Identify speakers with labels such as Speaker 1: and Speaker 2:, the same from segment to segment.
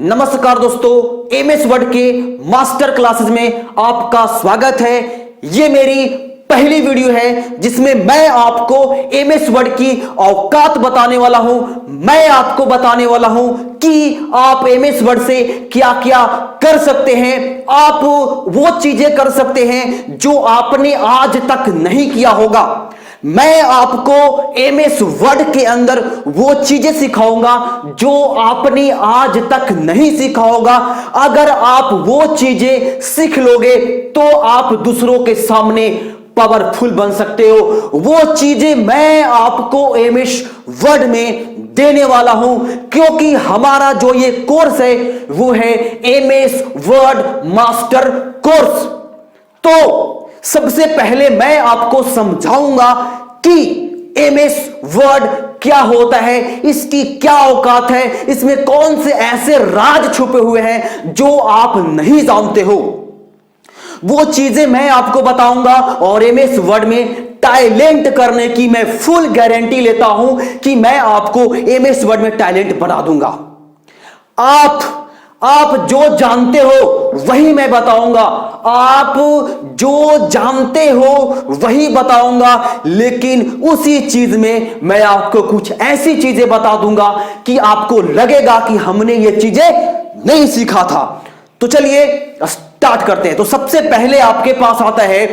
Speaker 1: नमस्कार दोस्तों, MS word के मास्टर क्लासेस में आपका स्वागत है। ये मेरी पहली वीडियो है जिसमें मैं आपको एमएस वर्ड की औकात बताने वाला हूं। मैं आपको बताने वाला हूं कि आप एमएस वर्ड से क्या क्या कर सकते हैं। आप वो चीजें कर सकते हैं जो आपने आज तक नहीं किया होगा। मैं आपको एमएस वर्ड के अंदर वो चीजें सिखाऊंगा जो आपने आज तक नहीं सीखा होगा। अगर आप वो चीजें सीख लोगे तो आप दूसरों के सामने पावरफुल बन सकते हो। वो चीजें मैं आपको एमएस वर्ड में देने वाला हूं, क्योंकि हमारा जो ये कोर्स है वो है एमएस वर्ड मास्टर कोर्स। तो सबसे पहले मैं आपको समझाऊंगा कि एमएस वर्ड क्या होता है, इसकी क्या औकात है, इसमें कौन से ऐसे राज छुपे हुए हैं जो आप नहीं जानते हो। वो चीजें मैं आपको बताऊंगा और एमएस वर्ड में टैलेंट करने की मैं फुल गारंटी लेता हूं कि मैं आपको एमएस वर्ड में टैलेंट बना दूंगा। आप जो जानते हो वही मैं बताऊंगा, आप जो जानते हो वही बताऊंगा, लेकिन उसी चीज में मैं आपको कुछ ऐसी चीजें बता दूंगा कि आपको लगेगा कि हमने ये चीजें नहीं सीखा था। तो चलिए स्टार्ट करते हैं। तो सबसे पहले आपके पास आता है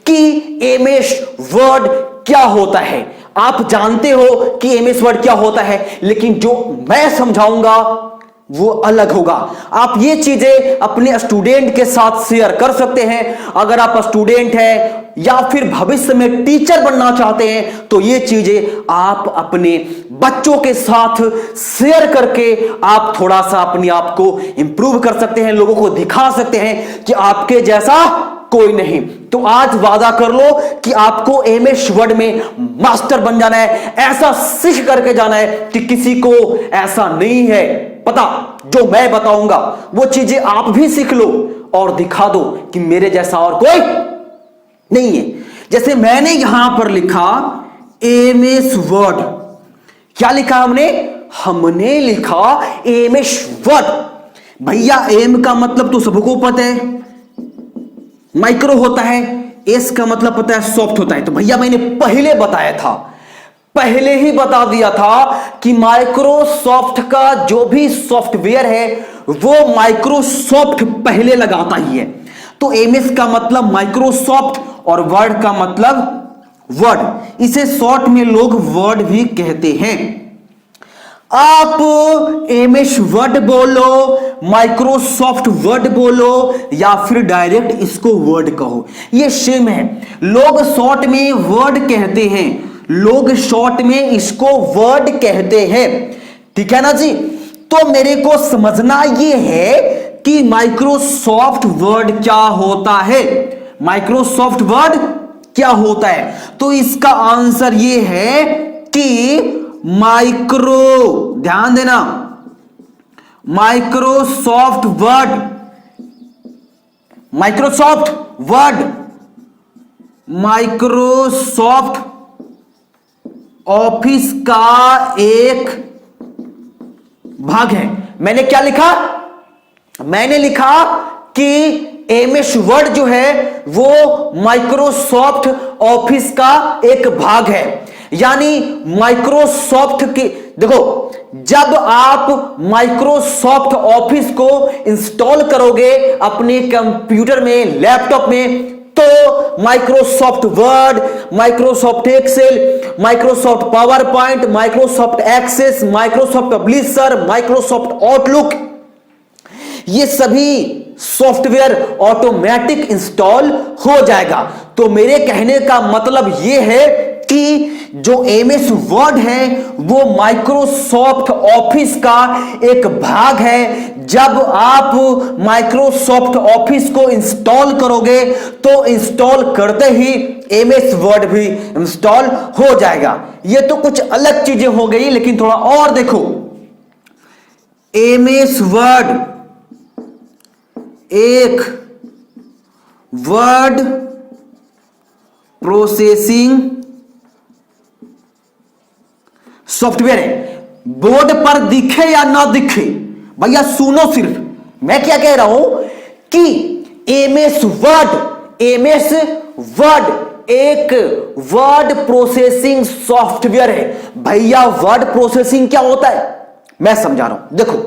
Speaker 1: कि एमएस वर्ड क्या होता है। आप जानते हो कि एमएस वर्ड क्या होता है, लेकिन जो मैं समझाऊंगा वो अलग होगा। आप ये चीजें अपने स्टूडेंट के साथ शेयर कर सकते हैं। अगर आप स्टूडेंट हैं या फिर भविष्य में टीचर बनना चाहते हैं तो ये चीजें आप अपने बच्चों के साथ शेयर करके आप थोड़ा सा अपने आप को इंप्रूव कर सकते हैं, लोगों को दिखा सकते हैं कि आपके जैसा कोई नहीं। तो आज वादा कर लो कि आपको एमएस वर्ड में मास्टर बन जाना है, ऐसा सीख करके जाना है कि किसी को ऐसा नहीं है पता जो मैं बताऊंगा। वो चीजें आप भी सीख लो और दिखा दो कि मेरे जैसा और कोई नहीं है। जैसे मैंने यहां पर लिखा एमएस वर्ड, क्या लिखा हमने लिखा एमएस वर्ड। भैया एम का मतलब तो सबको पता है, माइक्रो होता है। एस का मतलब पता है सॉफ्ट होता है। तो भैया मैंने पहले बताया था, पहले ही बता दिया था कि माइक्रोसॉफ्ट का जो भी सॉफ्टवेयर है वो माइक्रोसॉफ्ट पहले लगाता ही है। तो एमएस का मतलब माइक्रोसॉफ्ट और वर्ड का मतलब वर्ड। इसे शॉर्ट में लोग वर्ड भी कहते हैं। आप एमएस वर्ड बोलो, माइक्रोसॉफ्ट वर्ड बोलो या फिर डायरेक्ट इसको वर्ड कहो, ये सेम है। लोग शॉर्ट में वर्ड कहते हैं, लोग शॉर्ट में इसको वर्ड कहते हैं, ठीक है ना जी। तो मेरे को समझना ये है कि माइक्रोसॉफ्ट वर्ड क्या होता है, माइक्रोसॉफ्ट वर्ड क्या होता है। तो इसका आंसर ये है कि ध्यान देना, Microsoft Word, Microsoft Word Microsoft office का एक भाग है। मैंने क्या लिखा? मैंने लिखा कि एमएस वर्ड जो है वो माइक्रोसॉफ्ट ऑफिस का एक भाग है। यानी माइक्रोसॉफ्ट की, देखो, जब आप माइक्रोसॉफ्ट ऑफिस को इंस्टॉल करोगे अपने कंप्यूटर में, लैपटॉप में, तो Microsoft Word, Microsoft Excel, Microsoft PowerPoint, Microsoft Access, Microsoft Publisher, Microsoft Outlook, ये सभी सॉफ्टवेयर ऑटोमेटिक इंस्टॉल हो जाएगा। तो मेरे कहने का मतलब यह है कि जो एमएस वर्ड है वो माइक्रोसॉफ्ट ऑफिस का एक भाग है। जब आप माइक्रोसॉफ्ट ऑफिस को इंस्टॉल करोगे तो इंस्टॉल करते ही एमएस वर्ड भी इंस्टॉल हो जाएगा। ये तो कुछ अलग चीजें हो गई, लेकिन थोड़ा और देखो। एमएस वर्ड एक वर्ड प्रोसेसिंग सॉफ्टवेयर है। बोर्ड पर दिखे या ना दिखे, भैया सुनो, सिर्फ मैं क्या कह रहा हूं कि एमएस वर्ड एक वर्ड प्रोसेसिंग सॉफ्टवेयर है। भैया वर्ड प्रोसेसिंग क्या होता है मैं समझा रहा हूं। देखो,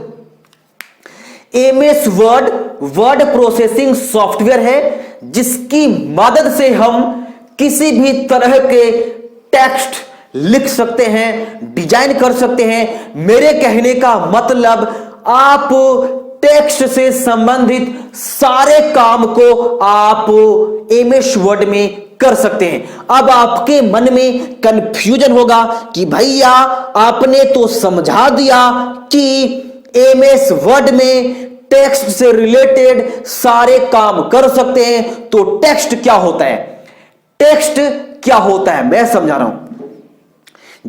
Speaker 1: एमएस वर्ड प्रोसेसिंग सॉफ्टवेयर है जिसकी मदद से हम किसी भी तरह के टेक्स्ट लिख सकते हैं, डिजाइन कर सकते हैं। मेरे कहने का मतलब आप टेक्स्ट से संबंधित सारे काम को आप एमएस वर्ड में कर सकते हैं। अब आपके मन में कंफ्यूजन होगा कि भैया आपने तो समझा दिया कि एमएस वर्ड में टेक्स्ट से रिलेटेड सारे काम कर सकते हैं, तो टेक्स्ट क्या होता है? टेक्स्ट क्या होता है मैं समझा रहा हूं।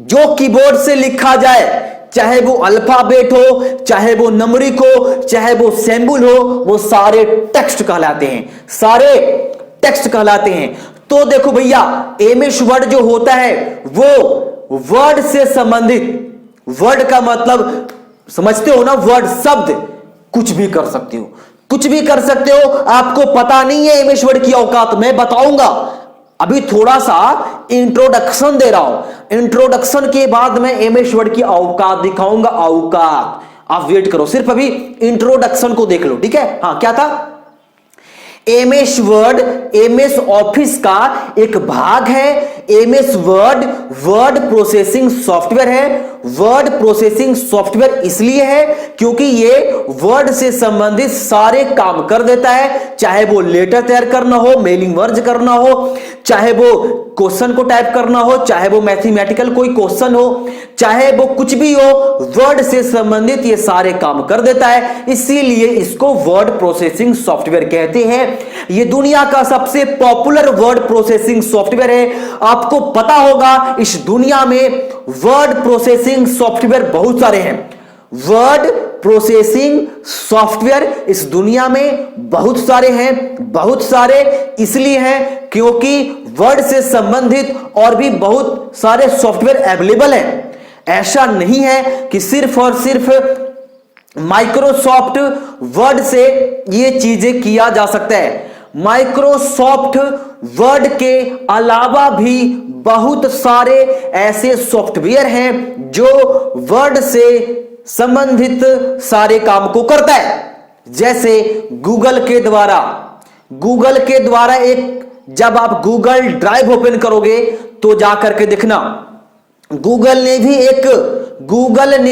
Speaker 1: जो कीबोर्ड से लिखा जाए, चाहे वो अल्फाबेट हो, चाहे वो नंबरिक हो, चाहे वो सिंबल हो, वो सारे टेक्स्ट कहलाते हैं, सारे टेक्स्ट कहलाते हैं। तो देखो भैया, एमएस वर्ड जो होता है वो वर्ड से संबंधित, वर्ड का मतलब समझते हो ना, वर्ड शब्द, कुछ भी कर सकते हो, कुछ भी कर सकते हो। आपको पता नहीं है एमएस वर्ड की औकात, मैं बताऊंगा। अभी थोड़ा सा इंट्रोडक्शन दे रहा हूं, इंट्रोडक्शन के बाद मैं एमएस वर्ड की औकात दिखाऊंगा। औकात आप वेट करो, सिर्फ अभी इंट्रोडक्शन को देख लो, ठीक है। हाँ, क्या था? एमएस वर्ड एमएस ऑफिस का एक भाग है। एमएस वर्ड प्रोसेसिंग सॉफ्टवेयर है। वर्ड प्रोसेसिंग सॉफ्टवेयर इसलिए है क्योंकि ये वर्ड से संबंधित सारे काम कर देता है, चाहे वो लेटर तैयार करना हो, मेलिंग वर्ज करना हो, चाहे वो क्वेश्चन को टाइप करना हो, चाहे वो मैथमेटिकल कोई क्वेश्चन हो, चाहे वो कुछ भी हो, वर्ड से संबंधित ये सारे काम कर देता है। इसीलिए इसको वर्ड प्रोसेसिंग सॉफ्टवेयर कहते हैं। ये दुनिया का सबसे पॉपुलर वर्ड प्रोसेसिंग सॉफ्टवेयर है। आपको पता होगा इस दुनिया में वर्ड प्रोसेसिंग सॉफ्टवेयर बहुत सारे हैं। वर्ड प्रोसेसिंग सॉफ्टवेयर इस दुनिया में बहुत सारे हैं। बहुत सारे इसलिए हैं क्योंकि वर्ड से संबंधित और भी बहुत सारे सॉफ्टवेयर अवेलेबल हैं। ऐसा नहीं है कि सिर्फ और सिर्फ माइक्रोसॉफ्ट वर्ड से ये चीजें किया जा सकता है। माइक्रोसॉफ्ट वर्ड के अलावा भी बहुत सारे ऐसे सॉफ्टवेयर हैं जो वर्ड से संबंधित सारे काम को करता है। जैसे गूगल के द्वारा एक, जब आप गूगल ड्राइव ओपन करोगे तो जाकर के देखना, गूगल ने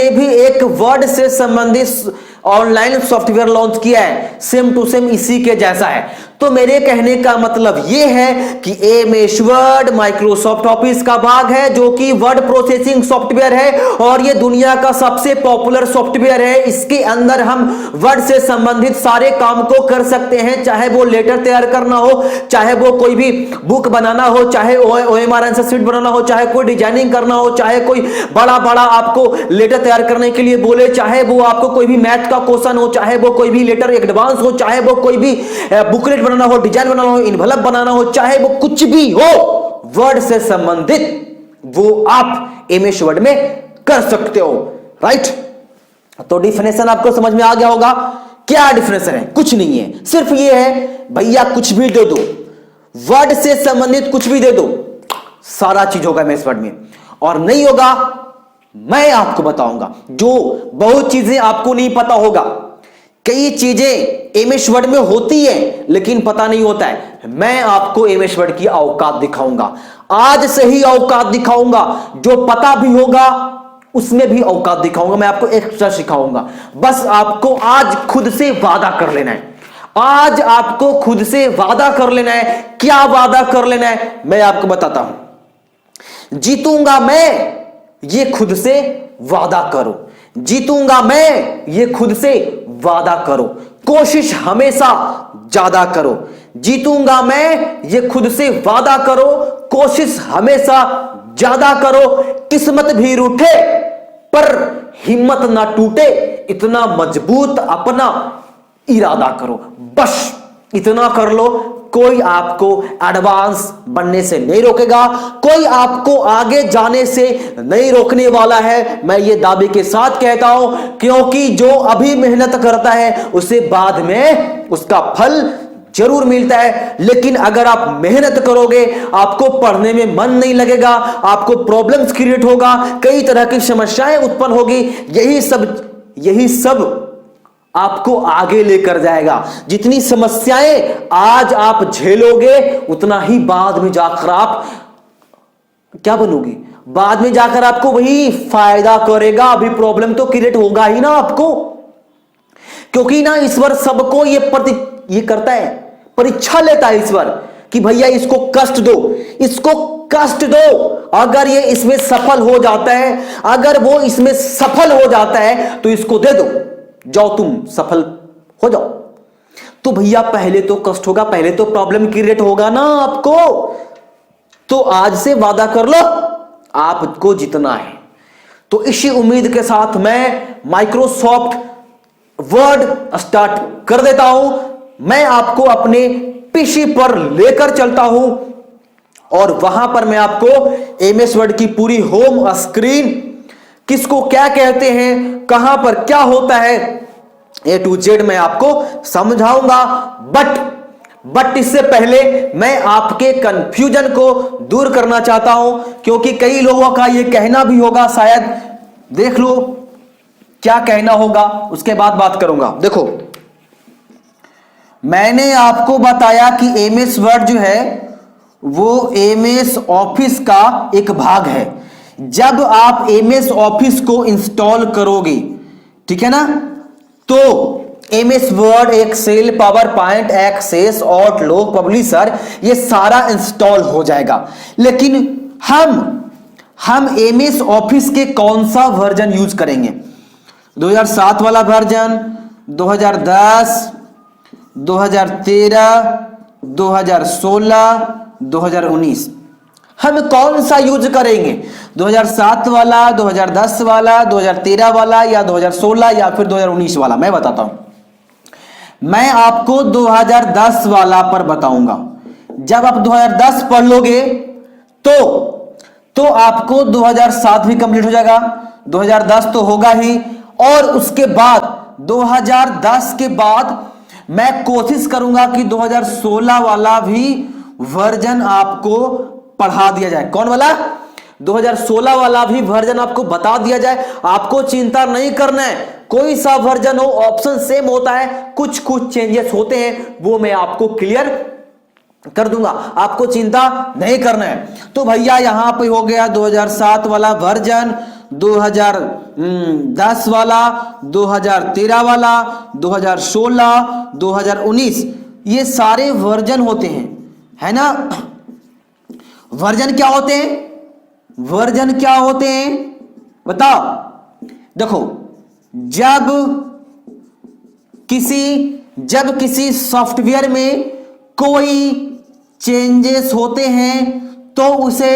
Speaker 1: भी एक वर्ड से संबंधित ऑनलाइन सॉफ्टवेयर लॉन्च किया है, सेम टू सेम इसी के जैसा है। तो मेरे कहने का मतलब यह है कि एमएस वर्ड माइक्रोसॉफ्ट ऑफिस का भाग है जो कि वर्ड प्रोसेसिंग सॉफ्टवेयर है और यह दुनिया का सबसे पॉपुलर सॉफ्टवेयर है। इसके अंदर हम वर्ड से संबंधित सारे काम को कर सकते हैं, चाहे वो लेटर तैयार करना हो, चाहे वो कोई भी बुक बनाना हो, चाहे ओएमआर आंसर शीट बनाना हो, चाहे कोई डिजाइनिंग करना हो, चाहे कोई बड़ा आपको लेटर तैयार करने के लिए बोले, चाहे वो आपको कोई भी मैथ का क्वेश्चन हो, चाहे वो कोई भी लेटर एडवांस हो, चाहे वो कोई भी बुकलेट बनाना हो, डिजाइन बनाना हो, इनवलप बनाना हो, चाहे वो कुछ भी हो वर्ड से संबंधित, वो आप एमएस वर्ड में कर सकते हो। राइट? तो डिफिनेशन आपको समझ में आ गया होगा। क्या डिफिनेशन है? कुछ नहीं है, सिर्फ ये है भैया कुछ भी दे दो, वर्ड से संबंधित कुछ भी दे दो, सारा चीज होगा एमएस वर्ड में। और नहीं होगा मैं आपको बताऊंगा, जो बहुत चीजें आपको नहीं पता होगा। कई चीजें एमएस वर्ड में होती है लेकिन पता नहीं होता है। मैं आपको एमएस वर्ड की औकात दिखाऊंगा, आज से ही औकात दिखाऊंगा। जो पता भी होगा उसमें भी औकात दिखाऊंगा, मैं आपको एक्स्ट्रा सिखाऊंगा। बस आपको आज खुद से वादा कर लेना है, आज आपको खुद से वादा कर लेना है। क्या वादा कर लेना है मैं आपको बताता हूं। जीतूंगा मैं, ये खुद से वादा करो। जीतूंगा मैं, ये खुद से वादा करो। कोशिश हमेशा ज्यादा करो। जीतूंगा मैं, ये खुद से वादा करो। कोशिश हमेशा ज्यादा करो। किस्मत भी रूठे पर हिम्मत ना टूटे, इतना मजबूत अपना इरादा करो। बस इतना कर लो, कोई आपको एडवांस बनने से नहीं रोकेगा, कोई आपको आगे जाने से नहीं रोकने वाला है। मैं ये दावे के साथ कहता हूं, क्योंकि जो अभी मेहनत करता है उसे बाद में उसका फल जरूर मिलता है। लेकिन अगर आप मेहनत करोगे, आपको पढ़ने में मन नहीं लगेगा, आपको प्रॉब्लम्स क्रिएट होगा, कई तरह की समस्याएं उत्पन्न होगी, यही सब आपको आगे लेकर जाएगा। जितनी समस्याएं आज आप झेलोगे, उतना ही बाद में जाकर आप क्या बनोगे, बाद में जाकर आपको वही फायदा करेगा। अभी प्रॉब्लम तो क्रिएट होगा ही ना आपको, क्योंकि ना ईश्वर सबको ये करता है, परीक्षा लेता है ईश्वर कि भैया इसको कष्ट दो, इसको कष्ट दो। अगर ये इसमें सफल हो जाता है, अगर वो इसमें सफल हो जाता है तो इसको दे दो, जाओ तुम सफल हो जाओ। तो भैया पहले तो कष्ट होगा, पहले तो प्रॉब्लम क्रिएट होगा ना आपको। तो आज से वादा कर लो आपको जीतना है। तो इसी उम्मीद के साथ मैं माइक्रोसॉफ्ट वर्ड स्टार्ट कर देता हूं। मैं आपको अपने पीसी पर लेकर चलता हूं और वहां पर मैं आपको एमएस वर्ड की पूरी होम स्क्रीन, किसको क्या कहते हैं, कहां पर क्या होता है, A to Z मैं आपको समझाऊंगा। बट इससे पहले मैं आपके कंफ्यूजन को दूर करना चाहता हूं, क्योंकि कई लोगों का यह कहना भी होगा, शायद देख लो क्या कहना होगा, उसके बाद बात करूंगा। देखो, मैंने आपको बताया कि एमएस वर्ड जो है वो एमएस ऑफिस का एक भाग है। जब आप एमएस ऑफिस को इंस्टॉल करोगे, ठीक है ना, तो MS Word, Excel, PowerPoint, Access, Outlook, Publisher, ये सारा इंस्टॉल हो जाएगा। लेकिन हम एमएस ऑफिस के कौन सा वर्जन यूज करेंगे? 2007 वाला वर्जन, 2010, 2013, 2016, 2019, हम कौन सा यूज करेंगे? 2007 वाला, 2010 वाला, 2013 वाला, या 2016 या फिर 2019 वाला? मैं बताता हूं। मैं आपको 2010 वाला पर बताऊंगा। जब आप 2010 पढ़ लोगे तो आपको 2007 भी कंप्लीट हो जाएगा, 2010 तो होगा ही, और उसके बाद 2010 के बाद मैं कोशिश करूंगा कि 2016 वाला भी वर्जन आपको पढ़ा दिया जाए। कौन वाला? 2016 वाला भी वर्जन आपको बता दिया जाए। आपको चिंता नहीं करना है, कोई सा वर्जन हो, ऑप्शन सेम होता है, कुछ चेंजेस होते हैं, वो मैं आपको क्लियर कर दूंगा, आपको चिंता नहीं करना है। तो भैया यहां पे हो गया 2007 वाला वर्जन, 2010 वाला, 2013 वाला, 2016, 2019, ये सारे वर्जन होते हैं, है ना। वर्जन क्या होते हैं? वर्जन क्या होते हैं बताओ। देखो, जब किसी सॉफ्टवेयर में कोई चेंजेस होते हैं तो उसे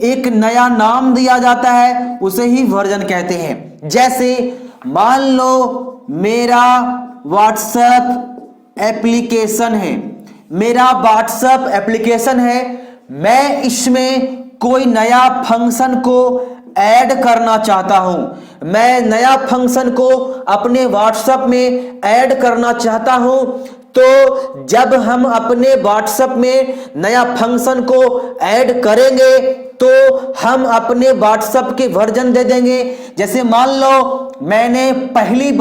Speaker 1: एक नया नाम दिया जाता है, उसे ही वर्जन कहते हैं। जैसे मान लो मेरा व्हाट्सएप एप्लीकेशन है, मैं इसमें कोई नया फंक्शन को ऐड करना चाहता हूं, मैं नया फंक्शन को अपने व्हाट्सएप में ऐड करना चाहता हूं। तो जब हम अपने व्हाट्सएप में नया फंक्शन को ऐड करेंगे तो हम अपने व्हाट्सएप के वर्जन दे देंगे। जैसे मान लो मैंने पहली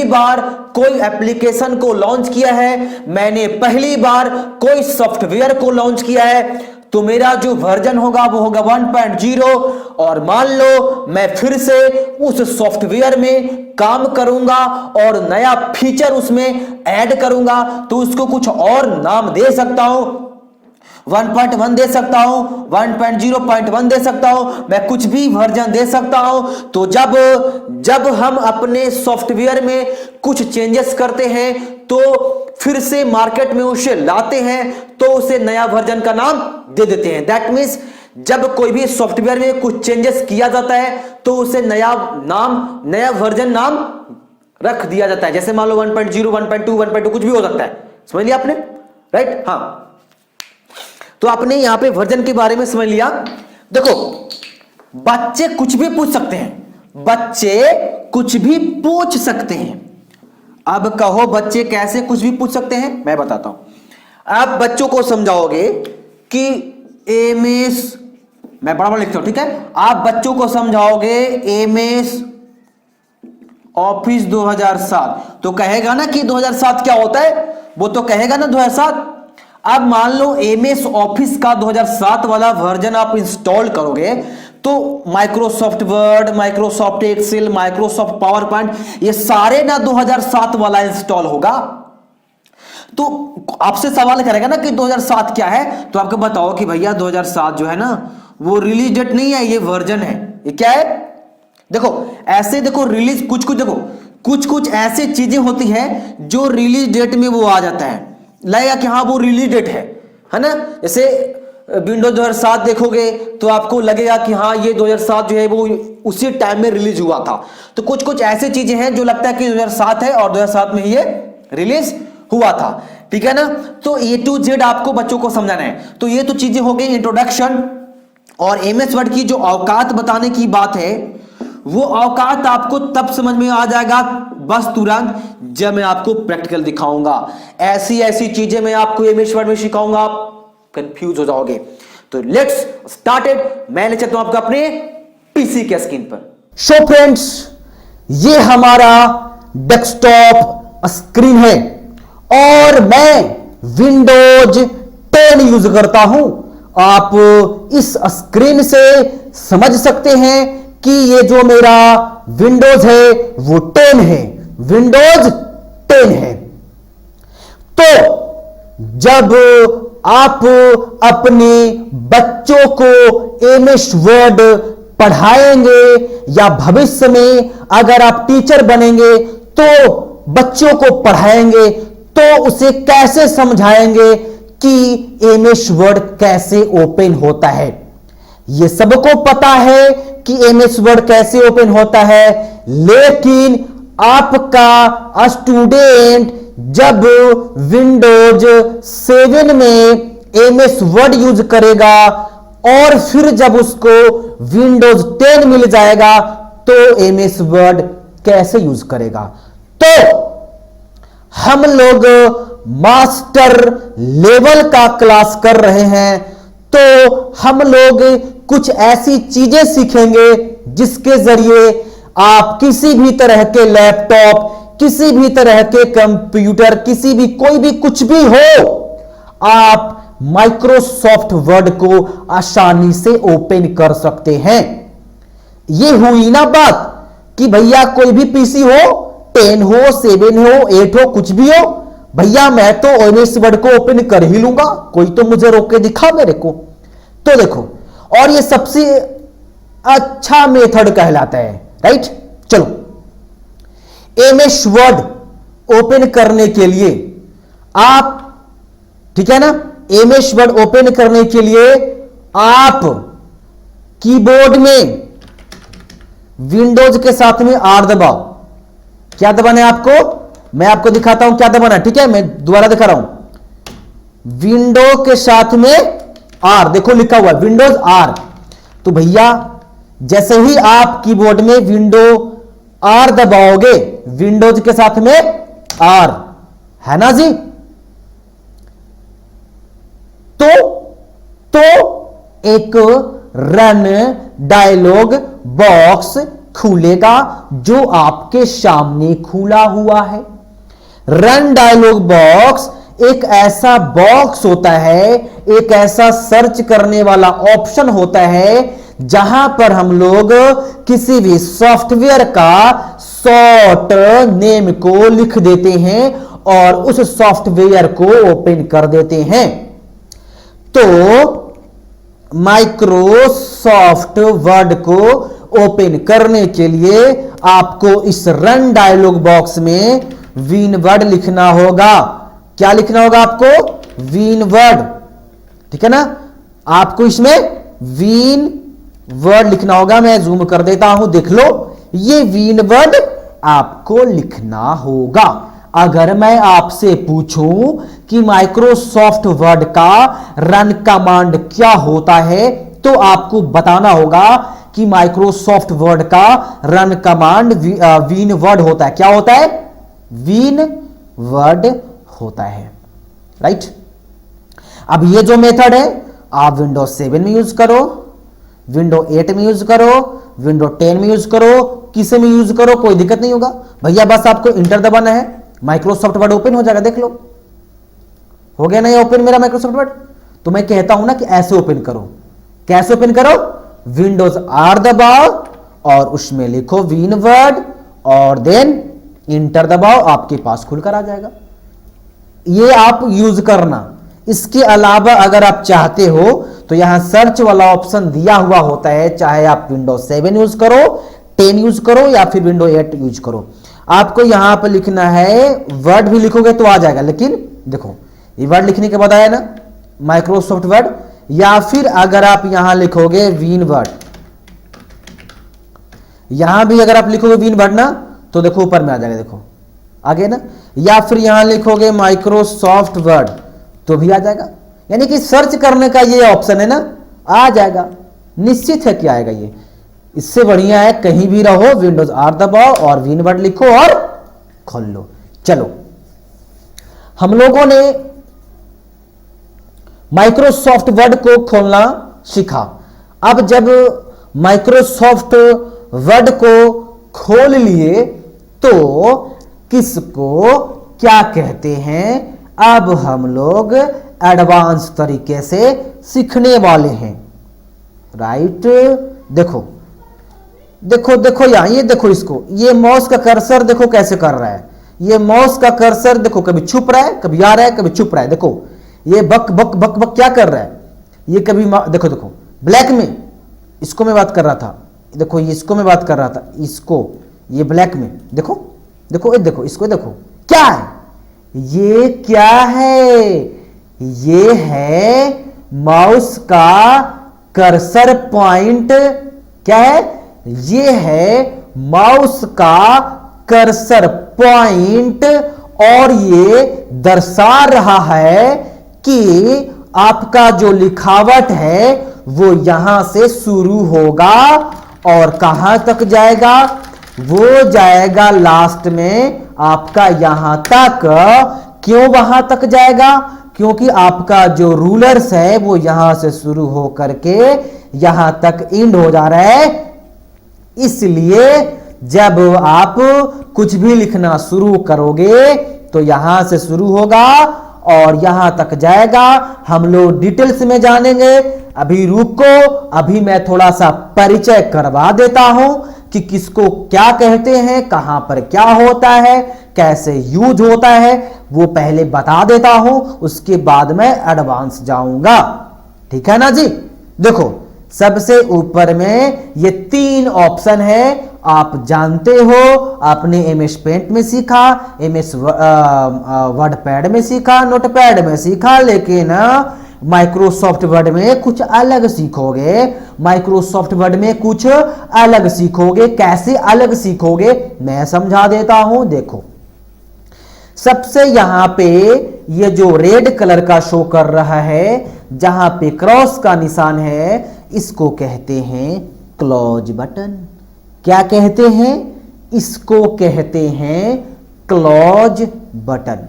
Speaker 1: बार कोई एप्लीकेशन को लॉन्च किया है, मैंने पहली बार कोई सॉफ्टवेयर को लॉन्च किया है, तो मेरा जो वर्जन होगा वो होगा 1.0। और मान लो मैं फिर से उस सॉफ्टवेयर में काम करूंगा और नया फीचर उसमें ऐड करूंगा, तो उसको कुछ और नाम दे सकता हूं, 1.1 दे सकता हूं, 1.0.1 दे सकता हूं, मैं कुछ भी वर्जन दे सकता हूं। तो जब हम अपने सॉफ्टवेयर में कुछ चेंजेस करते हैं तो फिर से मार्केट में उसे लाते हैं तो उसे नया वर्जन का नाम दे देते हैं। दैट मीन्स जब कोई भी सॉफ्टवेयर में कुछ चेंजेस किया जाता है तो उसे नया वर्जन नाम रख दिया जाता है। जैसे मान लो 1.0, 1.2, 1.2 कुछ भी हो सकता है, समझ लिया आपने, राइट। हाँ, तो आपने यहां पे वर्जन के बारे में समझ लिया। देखो, बच्चे कुछ भी पूछ सकते हैं, बच्चे कुछ भी पूछ सकते हैं। अब कहो बच्चे कैसे कुछ भी पूछ सकते हैं, मैं बताता हूं। आप बच्चों को समझाओगे कि एमएस, मैं बड़ा बड़ा लिखता हूं, ठीक है। आप बच्चों को समझाओगे एमएस ऑफिस 2007, तो कहेगा ना कि 2007 क्या होता है, वो तो कहेगा ना 2007। अब मान लो एमएस ऑफिस का 2007 वाला वर्जन आप इंस्टॉल करोगे, तो Microsoft Word, Microsoft Excel, Microsoft PowerPoint, ये सारे ना 2007 वाला इंस्टॉल होगा। तो आपसे सवाल करेगा ना कि 2007 क्या है, तो आपको बताओ कि भैया 2007 जो है ना, वो रिलीज डेट नहीं है, ये वर्जन है। ये क्या है, देखो ऐसे, देखो रिलीज, कुछ कुछ ऐसे चीजें होती हैं जो रिलीज डेट में वो आ जाता है, लगेगा कि हाँ वो रिलीज डेट है ना। जैसे विंडोज 2007 देखोगे तो आपको लगेगा कि हाँ ये 2007 जो है वो उसी टाइम में रिलीज हुआ था। तो कुछ ऐसी चीजें हैं जो लगता है कि 2007 है और 2007 में ही ये रिलीज हुआ था, ठीक है ना। तो ए टू जेड आपको बच्चों को समझाना है। तो ये तो चीजें हो गई इंट्रोडक्शन, और एमएस वर्ड की जो औकात बताने की बात है, वो औकात आपको तब समझ में आ जाएगा बस तुरंत जब मैं आपको प्रैक्टिकल दिखाऊंगा। ऐसी ऐसी चीजें मैं आपको एमएस वर्ड में सिखाऊंगा, आप कंफ्यूज हो जाओगे। तो लेट्स स्टार्टेड। मैं ले चलता हूं आपको अपने पीसी के स्क्रीन पर। सो फ्रेंड्स, ये हमारा डेस्कटॉप स्क्रीन है और मैं विंडोज 10 यूज करता हूं। आप इस स्क्रीन से समझ सकते हैं कि ये जो मेरा विंडोज है वो 10 है, विंडोज 10 है। तो जब आप अपने बच्चों को एमएस वर्ड पढ़ाएंगे या भविष्य में अगर आप टीचर बनेंगे तो बच्चों को पढ़ाएंगे, तो उसे कैसे समझाएंगे कि एमएस वर्ड कैसे ओपन होता है। ये सबको पता है कि एमएस वर्ड कैसे ओपन होता है, लेकिन आपका स्टूडेंट जब विंडोज 7 में एमएस वर्ड यूज करेगा और फिर जब उसको विंडोज 10 मिल जाएगा तो एमएस वर्ड कैसे यूज करेगा। तो हम लोग मास्टर लेवल का क्लास कर रहे हैं, तो हम लोग कुछ ऐसी चीजें सीखेंगे जिसके जरिए आप किसी भी तरह के लैपटॉप, किसी भी तरह के कंप्यूटर, किसी भी कोई भी कुछ भी हो, आप माइक्रोसॉफ्ट वर्ड को आसानी से ओपन कर सकते हैं। ये हुई ना बात कि भैया कोई भी पीसी हो, 10 हो, 7 हो, 8 हो, कुछ भी हो, भैया मैं तो एमएस वर्ड को ओपन कर ही लूंगा, कोई तो मुझे रोक के दिखा मेरे को। तो देखो, और ये सबसे अच्छा मेथड कहलाता है, राइट। चलो, एमएस वर्ड ओपन करने के लिए आप, ठीक है ना, एमएस वर्ड ओपन करने के लिए आप कीबोर्ड में विंडोज के साथ में आर दबाओ। क्या दबाना है आपको, मैं आपको दिखाता हूं क्या दबाना है, ठीक है। मैं दोबारा दिखा रहा हूं, विंडो के साथ में आर, देखो लिखा हुआ है विंडोज आर। तो भैया जैसे ही आप कीबोर्ड में विंडो आर दबाओगे, विंडोज के साथ में आर, है ना जी, तो एक रन डायलॉग बॉक्स खुलेगा जो आपके सामने खुला हुआ है। रन डायलॉग बॉक्स एक ऐसा बॉक्स होता है, एक ऐसा सर्च करने वाला ऑप्शन होता है जहां पर हम लोग किसी भी सॉफ्टवेयर का शॉर्ट नेम को लिख देते हैं और उस सॉफ्टवेयर को ओपन कर देते हैं। तो माइक्रोसॉफ्ट वर्ड को ओपन करने के लिए आपको इस रन डायलॉग बॉक्स में विन वर्ड लिखना होगा। क्या लिखना होगा आपको, विन वर्ड, ठीक है ना। आपको इसमें विन वर्ड लिखना होगा। मैं जूम कर देता हूं, देख लो, ये विन वर्ड आपको लिखना होगा।
Speaker 2: अगर मैं आपसे पूछूं कि माइक्रोसॉफ्ट वर्ड का रन कमांड क्या होता है, तो आपको बताना होगा कि माइक्रोसॉफ्ट वर्ड का रन कमांड वीन वर्ड होता है। क्या होता है? वीन वर्ड होता है, राइट। अब ये जो मेथड है आप विंडोज 7 में यूज करो, विंडो 8 में यूज करो, विंडो 10 में यूज करो, किसी में यूज करो, कोई दिक्कत नहीं होगा भैया। बस आपको इंटर दबाना है, माइक्रोसॉफ्ट वर्ड ओपन हो जाएगा। देख लो, हो गया ना ये ओपन मेरा माइक्रोसॉफ्ट वर्ड। तो मैं कहता हूं ना कि ऐसे ओपन करो। कैसे ओपन करो? विंडोज आर दबाओ और उसमें लिखो वीन वर्ड और देन इंटर दबाओ, आपके पास खुलकर आ जाएगा। ये आप यूज करना। इसके अलावा अगर आप चाहते हो तो यहां सर्च वाला ऑप्शन दिया हुआ होता है, चाहे आप विंडोज 7 यूज करो, 10 यूज करो या फिर विंडो 8 यूज करो। आपको यहां पर लिखना है, वर्ड भी लिखोगे तो आ जाएगा, लेकिन देखो ये वर्ड लिखने के बाद आया ना माइक्रोसॉफ्ट वर्ड, या फिर अगर आप यहां लिखोगे वीन वर्ड, यहां भी अगर आप लिखोगे वीन वर्ड ना तो देखो ऊपर में आ जाएगा, देखो आगे ना। या फिर यहां लिखोगे माइक्रोसॉफ्ट वर्ड तो भी आ जाएगा। यानी कि सर्च करने का ये ऑप्शन है ना, आ जाएगा, निश्चित है कि आएगा। ये इससे बढ़िया है कहीं भी रहो, विंडोज आर दबाओ और वीन वर्ड लिखो और खोल लो। चलो, हम लोगों ने माइक्रोसॉफ्ट वर्ड को खोलना सीखा। अब जब माइक्रोसॉफ्ट वर्ड को खोल लिए तो किसको क्या कहते हैं, अब हम लोग एडवांस तरीके से सीखने वाले हैं, राइट। देखो देखो देखो यहां, ये देखो इसको, ये माउस का कर्सर देखो कैसे कर रहा है। ये माउस का कर्सर देखो कभी छुप रहा है, कभी आ रहा है, कभी छुप रहा है। देखो ये बक बक बक बक क्या कर रहा है, ये कभी देखो देखो ब्लैक में, इसको मैं बात कर रहा था, देखो ये इसको मैं बात कर रहा था, इसको ये ब्लैक में देखो देखो, ये देखो इसको, देखो क्या है, ये क्या है, ये है माउस का कर्सर पॉइंट। क्या है? ये है माउस का कर्सर पॉइंट, और ये दर्शा रहा है कि आपका जो लिखावट है वो यहां से शुरू होगा और कहां तक जाएगा, वो जाएगा लास्ट में आपका यहां तक। क्यों वहां तक जाएगा? क्योंकि आपका जो रूलर्स है वो यहां से शुरू हो करके यहां तक एंड हो जा रहा है। इसलिए जब आप कुछ भी लिखना शुरू करोगे तो यहां से शुरू होगा और यहां तक जाएगा। हम लोग डिटेल्स में जानेंगे, अभी रुको, अभी मैं थोड़ा सा परिचय करवा देता हूं कि किसको क्या कहते हैं, कहां पर क्या होता है, कैसे यूज होता है, वो पहले बता देता हूं, उसके बाद मैं एडवांस जाऊंगा। ठीक है ना जी। देखो सबसे ऊपर में ये 3 ऑप्शन है, आप जानते हो, आपने एमएस पेंट में सीखा, एमएस वर्ड पैड में सीखा, नोटपैड में सीखा, लेकिन माइक्रोसॉफ्ट वर्ड में कुछ अलग सीखोगे। माइक्रोसॉफ्ट वर्ड में कुछ अलग सीखोगे। कैसे अलग सीखोगे मैं समझा देता हूं। देखो सबसे यहां पे ये जो रेड कलर का शो कर रहा है, जहां पे क्रॉस का निशान है, इसको कहते हैं क्लोज बटन। क्या कहते हैं? इसको कहते हैं क्लोज बटन।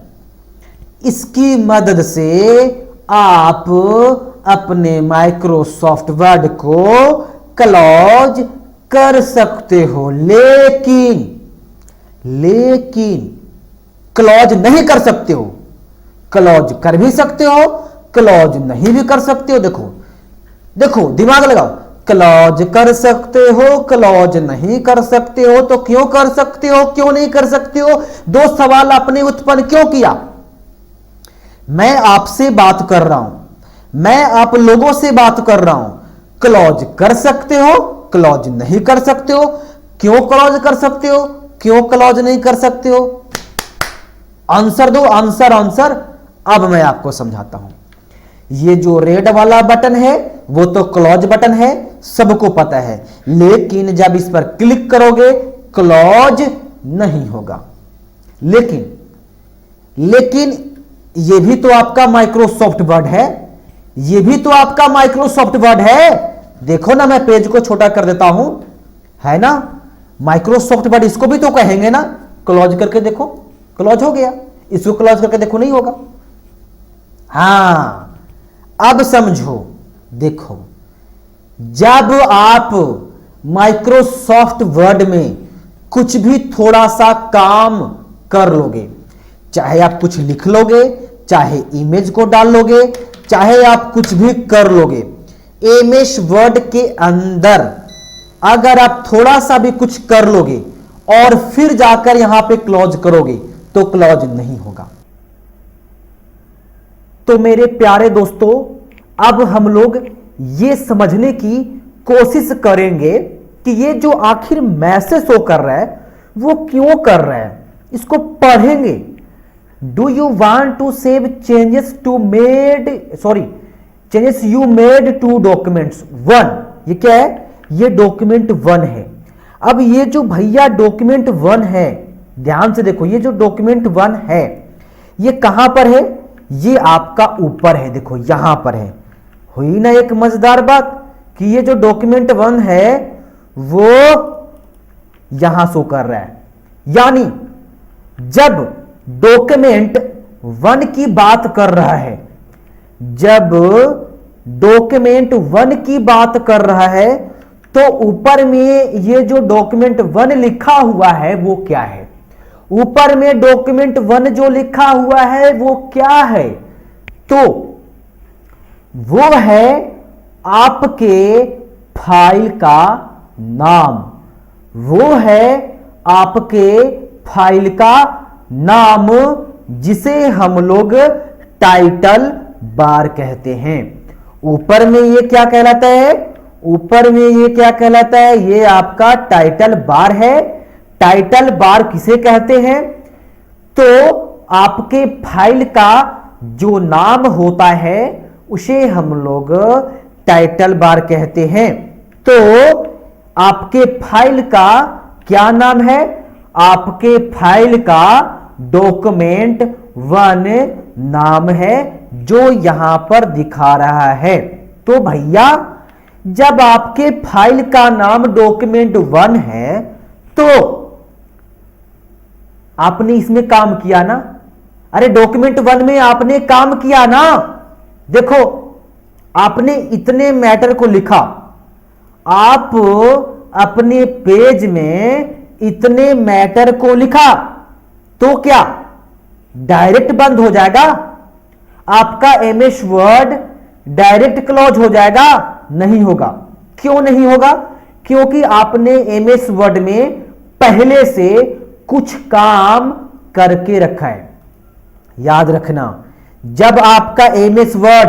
Speaker 2: इसकी मदद से आप अपने माइक्रोसॉफ्ट वर्ड को क्लोज कर सकते हो, लेकिन क्लोज नहीं कर सकते हो। क्लोज कर भी सकते हो, क्लोज नहीं भी कर सकते हो। देखो देखो दिमाग लगाओ, क्लोज कर सकते हो, क्लोज नहीं कर सकते हो। तो क्यों कर सकते हो, क्यों नहीं कर सकते हो? 2 सवाल आपने उत्पन्न क्यों किया? मैं आपसे बात कर रहा हूं, मैं आप लोगों से बात कर रहा हूं। क्लोज कर सकते हो, क्लोज नहीं कर सकते हो। क्यों क्लोज कर सकते हो, क्यों क्लोज नहीं कर सकते हो? आंसर दो, आंसर आंसर। अब मैं आपको समझाता हूं। ये जो रेड वाला बटन है वो तो क्लोज बटन है, सबको पता है, लेकिन जब इस पर क्लिक करोगे क्लोज नहीं होगा। लेकिन लेकिन ये भी तो आपका माइक्रोसॉफ्ट वर्ड है, ये भी तो आपका माइक्रोसॉफ्ट वर्ड है। देखो ना, मैं पेज को छोटा कर देता हूं, है ना, माइक्रोसॉफ्ट वर्ड इसको भी तो कहेंगे ना। क्लोज करके देखो, क्लोज हो गया, इसको क्लोज करके देखो, नहीं होगा। हां, अब समझो, देखो, जब आप माइक्रोसॉफ्ट वर्ड में कुछ भी थोड़ा सा काम कर लोगे, चाहे आप कुछ लिख लोगे, चाहे इमेज को डाल लोगे, चाहे आप कुछ भी कर लोगे, एमएस वर्ड के अंदर अगर आप थोड़ा सा भी कुछ कर लोगे और फिर जाकर यहां पे क्लोज करोगे तो क्लोज नहीं होगा। तो मेरे प्यारे दोस्तों, अब हम लोग ये समझने की कोशिश करेंगे कि ये जो आखिर मैसेज शो कर रहा है वो क्यों कर रहा है, इसको पढ़ेंगे। Do you want to save changes you made to documents 1। ये क्या है? ये डॉक्यूमेंट 1 है। अब ये जो भैया डॉक्यूमेंट 1 है, ध्यान से देखो, ये जो डॉक्यूमेंट 1 है ये कहां पर है? ये आपका ऊपर है, देखो यहां पर है। हुई ना एक मजेदार बात कि ये जो डॉक्यूमेंट 1 है वो यहां शो कर रहा है। यानी जब डॉक्यूमेंट 1 की बात कर रहा है, जब डॉक्यूमेंट 1 की बात कर रहा है तो ऊपर में ये जो डॉक्यूमेंट 1 लिखा हुआ है वो क्या है? ऊपर में डॉक्यूमेंट 1 जो लिखा हुआ है वो क्या है? तो वो है आपके फाइल का नाम, वो है आपके फाइल का नाम, जिसे हम लोग टाइटल बार कहते हैं। ऊपर में ये क्या कहलाता है? ऊपर में ये क्या कहलाता है? ये आपका टाइटल बार है। टाइटल बार किसे कहते हैं? तो आपके फाइल का जो नाम होता है उसे हम लोग टाइटल बार कहते हैं। तो आपके फाइल का क्या नाम है? आपके फाइल का डॉक्यूमेंट 1 नाम है, जो यहां पर दिखा रहा है। तो भैया जब आपके फाइल का नाम डॉक्यूमेंट 1 है तो आपने इसमें काम किया ना। अरे डॉक्यूमेंट 1 में आपने काम किया ना। देखो, आपने इतने मैटर को लिखा, आप अपने पेज में इतने मैटर को लिखा, तो क्या डायरेक्ट बंद हो जाएगा? आपका एमएस वर्ड डायरेक्ट क्लोज हो जाएगा? नहीं होगा। क्यों नहीं होगा? क्योंकि आपने एमएस वर्ड में पहले से कुछ काम करके रखा है। याद रखना, जब आपका एमएस वर्ड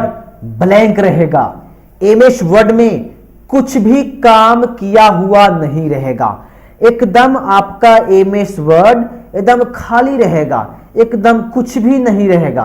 Speaker 2: ब्लैंक रहेगा, एमएस वर्ड में कुछ भी काम किया हुआ नहीं रहेगा, एकदम आपका एमएस वर्ड एकदम खाली रहेगा, एकदम कुछ भी नहीं रहेगा,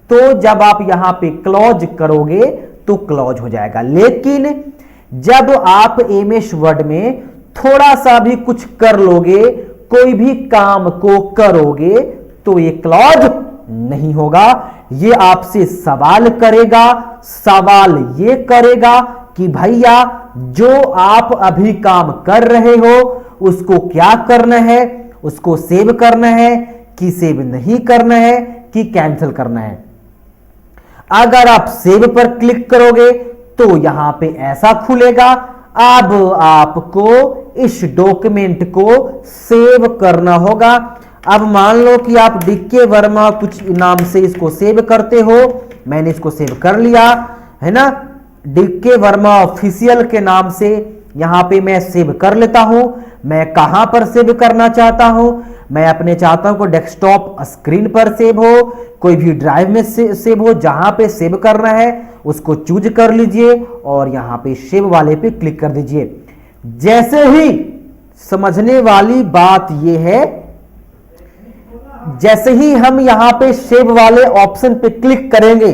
Speaker 2: तो जब आप यहां पे क्लोज करोगे तो क्लोज हो जाएगा। लेकिन जब आप एमएस वर्ड में थोड़ा सा भी कुछ कर लोगे, कोई भी काम को करोगे, तो ये क्लोज नहीं होगा। ये आपसे सवाल करेगा, सवाल ये करेगा कि भैया जो आप अभी काम कर रहे हो उसको क्या करना है, उसको सेव करना है कि सेव नहीं करना है कि कैंसिल करना है। अगर आप सेव पर क्लिक करोगे तो यहां पे ऐसा खुलेगा, अब आपको इस डॉक्यूमेंट को सेव करना होगा। अब मान लो कि आप डीके वर्मा कुछ नाम से इसको सेव करते हो, मैंने इसको सेव कर लिया है ना, डीके वर्मा ऑफिशियल के नाम से यहां पे मैं सेव कर लेता हूं। मैं कहां पर सेव करना चाहता हूं? मैं अपने चाहता हूं कि डेस्कटॉप स्क्रीन पर सेव हो, कोई भी ड्राइव में सेव हो, जहां पे सेव करना है उसको चूज कर लीजिए और यहां पे सेव वाले पे क्लिक कर दीजिए। जैसे ही समझने वाली बात यह है, जैसे ही हम यहां पे सेव वाले ऑप्शन पे क्लिक करेंगे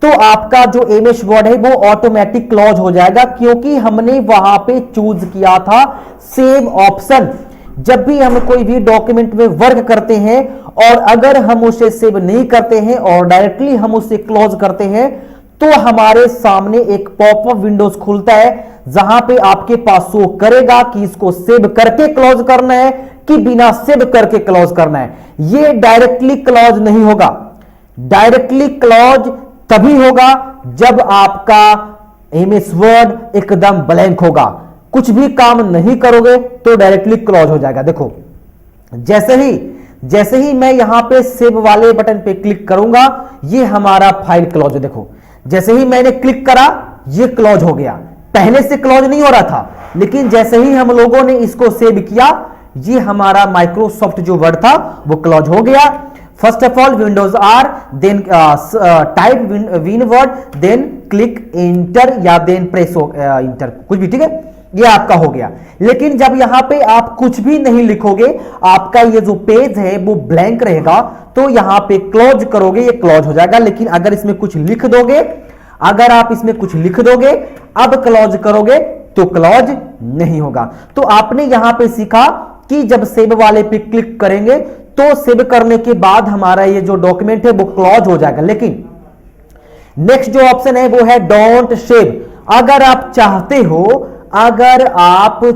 Speaker 2: तो आपका जो एमएस वर्ड है वो ऑटोमेटिक क्लोज हो जाएगा, क्योंकि हमने वहां पे चूज किया था सेव ऑप्शन। जब भी हम कोई भी डॉक्यूमेंट में वर्क करते हैं और अगर हम उसे सेव नहीं करते हैं और डायरेक्टली हम उसे क्लोज करते हैं तो हमारे सामने एक पॉपअप विंडोज खुलता है जहां पे आपके पास शो करेगा कि इसको सेव करके क्लोज करना है कि बिना सेव करके क्लोज करना है। ये डायरेक्टली क्लोज नहीं होगा। डायरेक्टली क्लोज तभी होगा जब आपका एमएस वर्ड एकदम ब्लैंक होगा, कुछ भी काम नहीं करोगे तो डायरेक्टली क्लोज हो जाएगा। देखो जैसे ही मैं यहां पे सेव वाले बटन पे क्लिक करूंगा ये हमारा फाइल क्लोज है। देखो जैसे ही मैंने क्लिक करा ये क्लोज हो गया, पहले से क्लोज नहीं हो रहा था, लेकिन जैसे ही हम लोगों ने इसको सेव किया ये हमारा माइक्रोसॉफ्ट जो वर्ड था वो क्लोज हो गया। First of all Windows R, then type winword, then click enter या देन प्रेस इंटर, कुछ भी, ठीक है, ये आपका हो गया। लेकिन जब यहां पे आप कुछ भी नहीं लिखोगे, आपका ये जो पेज है वो ब्लैंक रहेगा, तो यहां पे क्लोज करोगे ये क्लोज हो जाएगा। लेकिन अगर इसमें कुछ लिख दोगे, अगर आप इसमें कुछ लिख दोगे अब क्लोज करोगे तो क्लोज नहीं होगा। तो आपने यहां पे सीखा कि जब सेव वाले पे क्लिक करेंगे तो सेव करने के बाद हमारा ये जो डॉक्यूमेंट है वो क्लोज हो जाएगा। लेकिन नेक्स्ट जो ऑप्शन है वो है डोंट सेव। अगर आप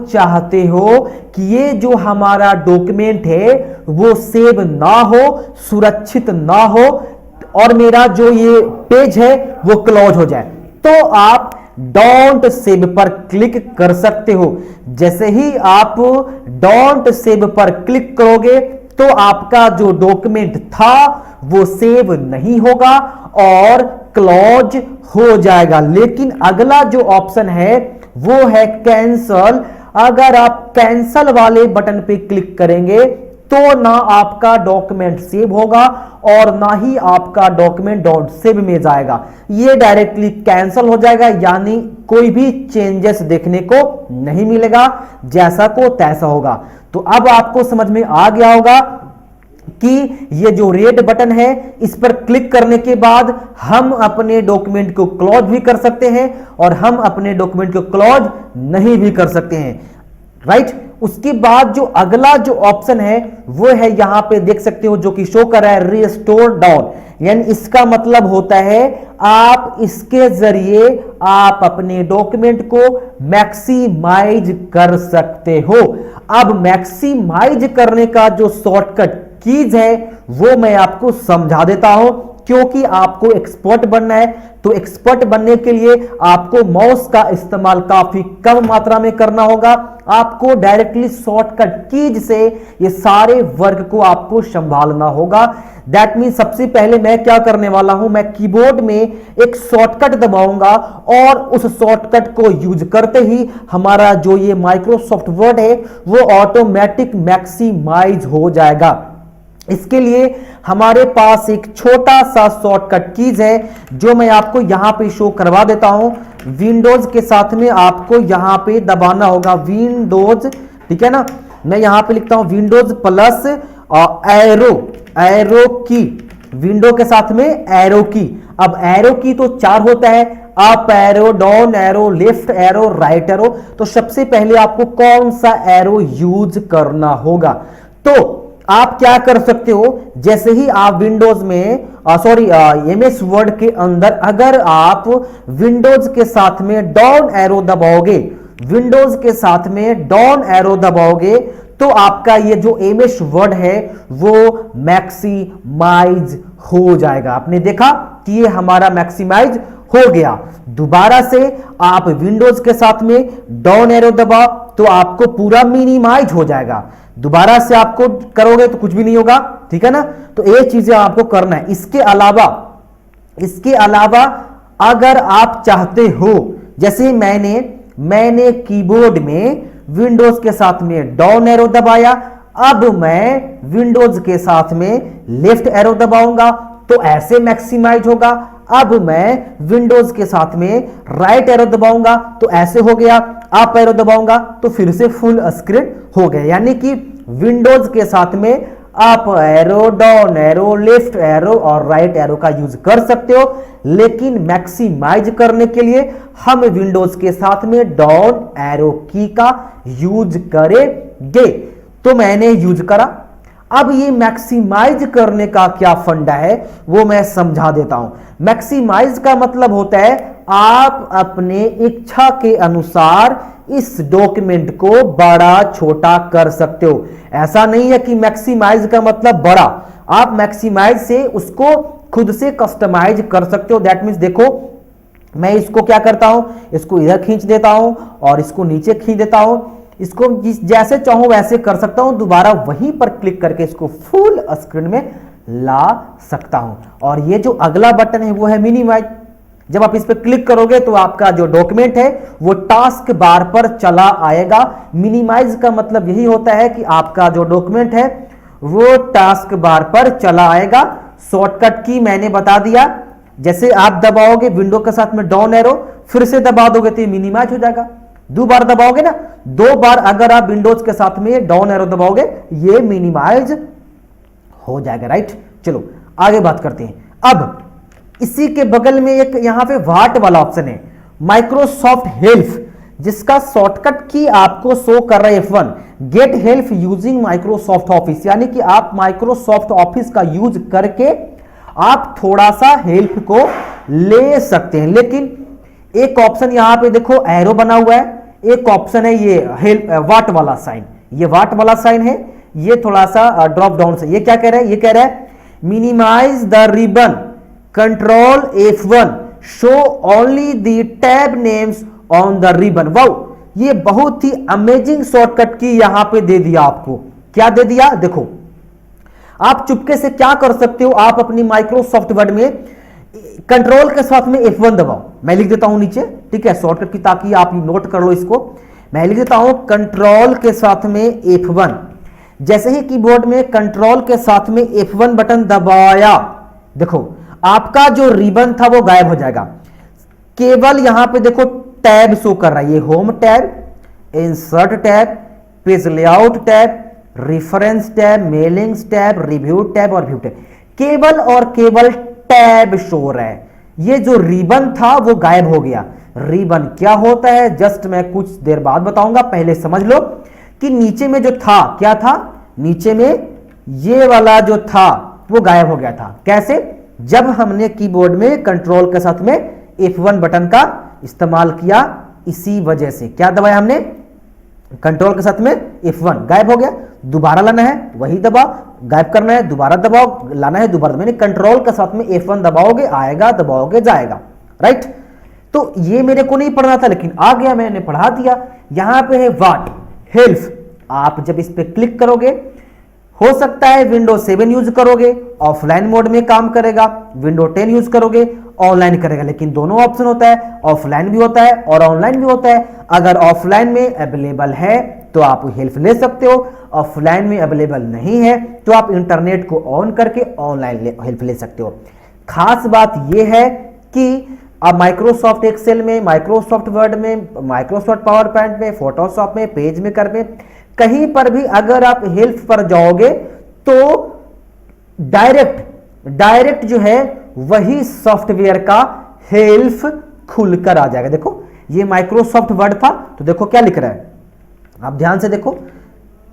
Speaker 2: चाहते हो कि ये जो हमारा डॉक्यूमेंट है वो सेव ना हो, सुरक्षित ना हो और मेरा जो ये पेज है वो क्लोज हो जाए, तो आप डोंट सेव पर क्लिक कर सकते हो। जैसे ही आप डोंट सेव पर क्लिक करोगे तो आपका जो डॉक्यूमेंट था वो सेव नहीं होगा और क्लोज हो जाएगा। लेकिन अगला जो ऑप्शन है वो है कैंसल। अगर आप कैंसल वाले बटन पे क्लिक करेंगे तो ना आपका डॉक्यूमेंट सेव होगा और ना ही आपका डॉक्यूमेंट डोंट सेव में जाएगा, ये डायरेक्टली कैंसल हो जाएगा, यानी कोई भी चेंजेस देखने को नहीं मिलेगा, जैसा को तैसा होगा। तो अब आपको समझ में आ गया होगा कि ये जो रेड बटन है इस पर क्लिक करने के बाद हम अपने डॉक्यूमेंट को क्लोज भी कर सकते हैं और हम अपने डॉक्यूमेंट को क्लोज नहीं भी कर सकते हैं, राइट। उसके बाद जो अगला जो ऑप्शन है वो है यहां पे देख सकते हो जो कि शो कर रहा है रिस्टोर डाउन, यानी इसका मतलब होता है आप इसके जरिए आप अपने डॉक्यूमेंट को मैक्सिमाइज कर सकते हो। अब मैक्सिमाइज करने का जो शॉर्टकट कीज है वो मैं आपको समझा देता हूं, क्योंकि आपको एक्सपर्ट बनना है। तो एक्सपर्ट बनने के लिए आपको माउस का इस्तेमाल काफी कम मात्रा में करना होगा। आपको डायरेक्टली शॉर्टकट कीज से ये सारे वर्क को आपको संभालना होगा। दैट मीन सबसे पहले मैं क्या करने वाला हूं, मैं कीबोर्ड में एक शॉर्टकट दबाऊंगा और उस शॉर्टकट को यूज करते ही हमारा जो ये माइक्रोसॉफ्ट वर्ड है वो ऑटोमेटिक मैक्सिमाइज हो जाएगा। इसके लिए हमारे पास एक छोटा सा शॉर्टकट कीज है जो मैं आपको यहां पे शो करवा देता हूं। विंडोज के साथ में आपको यहां पे दबाना होगा विंडोज, ठीक है ना। मैं यहां पे लिखता हूं विंडोज प्लस एरो की, विंडो के साथ में एरो की। अब एरो की तो 4 होता है, up arrow, down arrow, left arrow, right arrow. तो सबसे पहले आपको कौन सा एरो यूज करना होगा, तो आप क्या कर सकते हो, जैसे ही आप विंडोज में एमएस वर्ड के अंदर अगर आप विंडोज के साथ में डाउन एरो दबाओगे, विंडोज के साथ में डाउन एरो दबाओगे तो आपका ये जो एमएस वर्ड है वो मैक्सिमाइज हो जाएगा। आपने देखा कि ये हमारा मैक्सिमाइज हो गया। दोबारा से आप विंडोज के साथ में डाउन एरो दबाओ तो आपको पूरा मिनिमाइज हो जाएगा। दोबारा से आपको करोगे तो कुछ भी नहीं होगा, ठीक है ना। तो ये चीजें आपको करना है। इसके अलावा अगर आप चाहते हो, जैसे मैंने कीबोर्ड में विंडोज के साथ में डाउन एरो दबाया, अब मैं विंडोज के साथ में लेफ्ट एरो दबाऊंगा तो ऐसे मैक्सिमाइज होगा। अब मैं विंडोज के साथ में राइट एरो दबाऊंगा तो ऐसे हो गया, अप एरो दबाऊंगा तो फिर से फुल स्क्रीन हो गया। यानी कि विंडोज के साथ में up arrow, down arrow, left arrow और राइट एरो का यूज कर सकते हो, लेकिन मैक्सिमाइज करने के लिए हम विंडोज के साथ में डाउन एरो की का यूज करेंगे। तो मैंने यूज करा। अब ये मैक्सिमाइज करने का क्या फंडा है वो मैं समझा देता हूं। मैक्सिमाइज का मतलब होता है आप अपने इच्छा के अनुसार इस डॉक्यूमेंट को बड़ा छोटा कर सकते हो। ऐसा नहीं है कि मैक्सिमाइज का मतलब बड़ा, आप मैक्सिमाइज से उसको खुद से कस्टमाइज कर सकते हो। दैट मीन्स देखो, मैं इसको क्या करता हूं, इसको इधर खींच देता हूं और इसको नीचे खींच देता हूं, इसको जैसे चाहूं वैसे कर सकता हूं, दोबारा वहीं पर क्लिक करके इसको फुल स्क्रीन में ला सकता हूं। और ये जो अगला बटन है वो है मिनिमाइज। जब आप इस पर क्लिक करोगे तो आपका जो डॉक्यूमेंट है वो टास्क बार पर चला आएगा। मिनिमाइज का मतलब यही होता है कि आपका जो डॉक्यूमेंट है वो टास्क बार पर चला आएगा। शॉर्टकट की मैंने बता दिया, जैसे आप दबाओगे विंडो के साथ में डाउन एरो, फिर से दबा दोगे तो ये मिनिमाइज हो जाएगा। 2 बार दबाओगे ना, 2 बार अगर आप विंडोज के साथ में डाउन एरो दबाओगे ये मिनिमाइज हो जाएगा, राइट। चलो आगे बात करते हैं। अब इसी के बगल में एक यहां पे वाट वाला ऑप्शन है, माइक्रोसॉफ्ट हेल्प, जिसका शॉर्टकट की आपको शो कर रहा है F1, get help using Microsoft office. यानी कि आप माइक्रोसॉफ्ट ऑफिस का यूज करके आप थोड़ा सा हेल्प को ले सकते हैं। लेकिन एक ऑप्शन यहां पे देखो एरो बना हुआ है, एक ऑप्शन है ये हेल्प वाट वाला साइन, ये वाट वाला साइन है, ये थोड़ा सा ड्रॉप डाउन से ये क्या कह रहा है, ये कह रहा है minimise the ribbon, control F1 show only the tab names on the ribbon. Wow, ये बहुत ही अमेजिंग शॉर्टकट की यहां पे दे दिया आपको। क्या दे दिया देखो, आप चुपके से क्या कर सकते हो, आप अपनी माइक्रोसॉफ्ट वर्ड में कंट्रोल के साथ में F1 दबाओ। मैं लिख देता हूं नीचे, ठीक है, शॉर्टकट की, ताकि आप नोट कर लो इसको। मैं लिख देता हूं कंट्रोल के साथ में F1। जैसे ही कीबोर्ड में कंट्रोल के साथ में F1 बटन दबाया, देखो आपका जो रिबन था वो गायब हो जाएगा। केवल यहां पे देखो टैब शो कर रहा है, ये home tab, insert tab, page layout tab, reference tab, mailings tab, review tab और व्यू टैब। केवल और केवल टैब शो हो रहा है। ये जो रिबन था वो गायब हो गया। रिबन क्या होता है जस्ट मैं कुछ देर बाद बताऊंगा, पहले समझ लो कि नीचे में जो था क्या था, नीचे में ये वाला जो था वो गायब हो गया था। कैसे? जब हमने कीबोर्ड में कंट्रोल के साथ में F1 बटन का इस्तेमाल किया, इसी वजह से क्या दबाया हमने, कंट्रोल के साथ में F1, गायब हो गया। दोबारा लाना है वही दबाओ, गायब करना है दोबारा दबाओ, लाना है दोबारा, मैंने कंट्रोल के साथ में F1 दबाओगे आएगा, दबाओगे जाएगा, राइट। तो ये मेरे को नहीं पढ़ना था लेकिन आ गया, मैंने पढ़ा दिया। यहां पे है वाट हेल्प, आप जब इस पे क्लिक करोगे, हो सकता है विंडो 7 यूज करोगे ऑफलाइन मोड में काम करेगा, विंडो 10 यूज करोगे ऑनलाइन करेगा, लेकिन दोनों ऑप्शन होता है, ऑफलाइन भी होता है और ऑनलाइन भी होता है। अगर ऑफलाइन में अवेलेबल है तो आप हेल्प ले सकते हो, ऑफलाइन में अवेलेबल नहीं है तो आप इंटरनेट को ऑन करके ऑनलाइन हेल्प ले सकते हो। खास बात यह है कि आप माइक्रोसॉफ्ट एक्सेल में, माइक्रोसॉफ्ट वर्ड में, माइक्रोसॉफ्ट पावर पॉइंट में, फोटोशॉप में, पेज मेकर में, कहीं पर भी अगर आप हेल्प पर जाओगे तो डायरेक्ट जो है वही सॉफ्टवेयर का हेल्प खुलकर आ जाएगा। देखो ये माइक्रोसॉफ्ट वर्ड था तो देखो क्या लिख रहा है, आप ध्यान से देखो,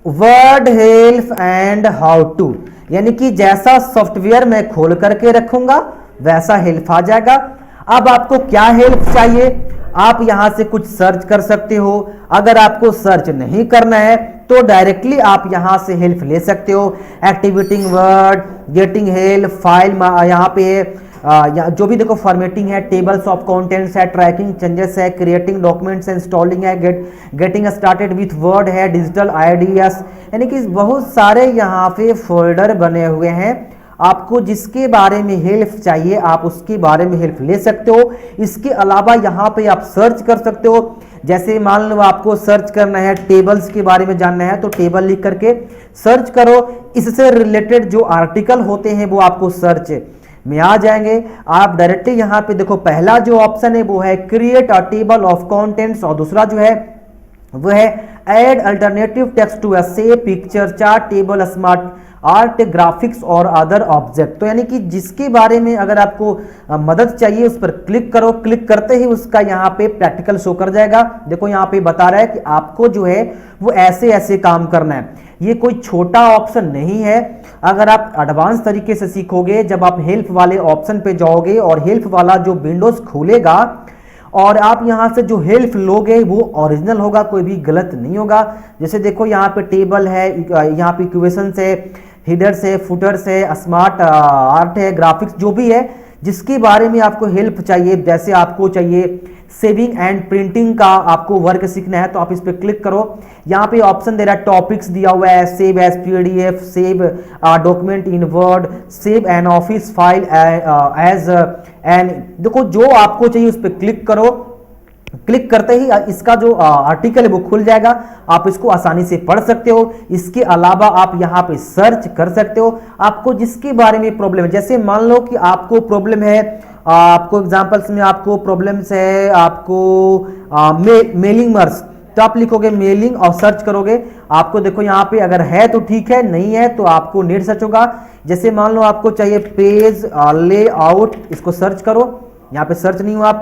Speaker 2: Word help and how to, यानी कि जैसा सॉफ्टवेयर मैं खोल करके रखूंगा वैसा हेल्प आ जाएगा। अब आपको क्या हेल्प चाहिए, आप यहां से कुछ सर्च कर सकते हो। अगर आपको सर्च नहीं करना है तो डायरेक्टली आप यहां से हेल्प ले सकते हो। Activating word, getting help, file यहाँ पे जो भी देखो फॉर्मेटिंग है, टेबल्स ऑफ कंटेंट्स है, ट्रैकिंग चेंजेस है, क्रिएटिंग डॉक्यूमेंट्स, इंस्टॉलिंग है, गेटिंग स्टार्टेड विथ वर्ड है, डिजिटल आइडियाज, यानी कि बहुत सारे यहाँ पे फोल्डर बने हुए हैं। आपको जिसके बारे में हेल्प चाहिए आप उसके बारे में हेल्प ले सकते हो। इसके अलावा यहाँ पे आप सर्च कर सकते हो, जैसे मान लो आपको सर्च करना है टेबल्स के बारे में जानना है तो टेबल लिख करके सर्च करो, इससे रिलेटेड जो आर्टिकल होते हैं वो आपको सर्च में आ जाएंगे। आप डायरेक्टली यहाँ पे देखो पहला जो ऑप्शन है वो है create a table of contents और दूसरा जो है वो है add alternative text to essay, picture, chart, table, smart art, graphics और अदर ऑब्जेक्ट। तो यानी कि जिसके बारे में अगर आपको मदद चाहिए उस पर क्लिक करो, क्लिक करते ही उसका यहाँ पे प्रैक्टिकल शो कर जाएगा। देखो यहाँ पे बता रहा है कि आपको जो है वो ऐसे ऐसे काम करना है। ये कोई छोटा ऑप्शन नहीं है। अगर आप एडवांस तरीके से सीखोगे, जब आप हेल्प वाले ऑप्शन पे जाओगे और हेल्प वाला जो विंडोज खुलेगा और आप यहां से जो हेल्प लोगे वो ओरिजिनल होगा, कोई भी गलत नहीं होगा। जैसे देखो यहाँ पे टेबल है, यहाँ पे इक्वेशंस है, हिडर्स है, फुटर्स है, स्मार्ट आर्ट है, ग्राफिक्स जो भी है जिसके बारे में आपको हेल्प चाहिए, जैसे आपको चाहिए सेविंग एंड प्रिंटिंग का आपको वर्क सीखना है तो आप इस पर क्लिक करो। यहाँ पे ऑप्शन दे रहा है, टॉपिक्स दिया हुआ है, save as PDF, save document in Word, save an office file as an, देखो जो आपको चाहिए उस पर क्लिक करो। क्लिक करते ही इसका जो आर्टिकल है वो खुल जाएगा, आप इसको आसानी से पढ़ सकते हो। इसके अलावा आप यहाँ पे सर्च कर सकते हो आपको जिसके बारे में प्रॉब्लम है। जैसे मान लो कि आपको प्रॉब्लम है, आपको एग्जांपल्स में आपको प्रॉब्लम्स है, आपको मेलिंग मर्ज, तो आप लिखोगे मेलिंग और सर्च करोगे, आपको देखो यहाँ पे अगर है तो ठीक है, नहीं है तो आपको नेट सर्च होगा। जैसे मान लो आपको चाहिए पेज लेआउट, इसको सर्च करो, यहाँ पे सर्च नहीं हुआ,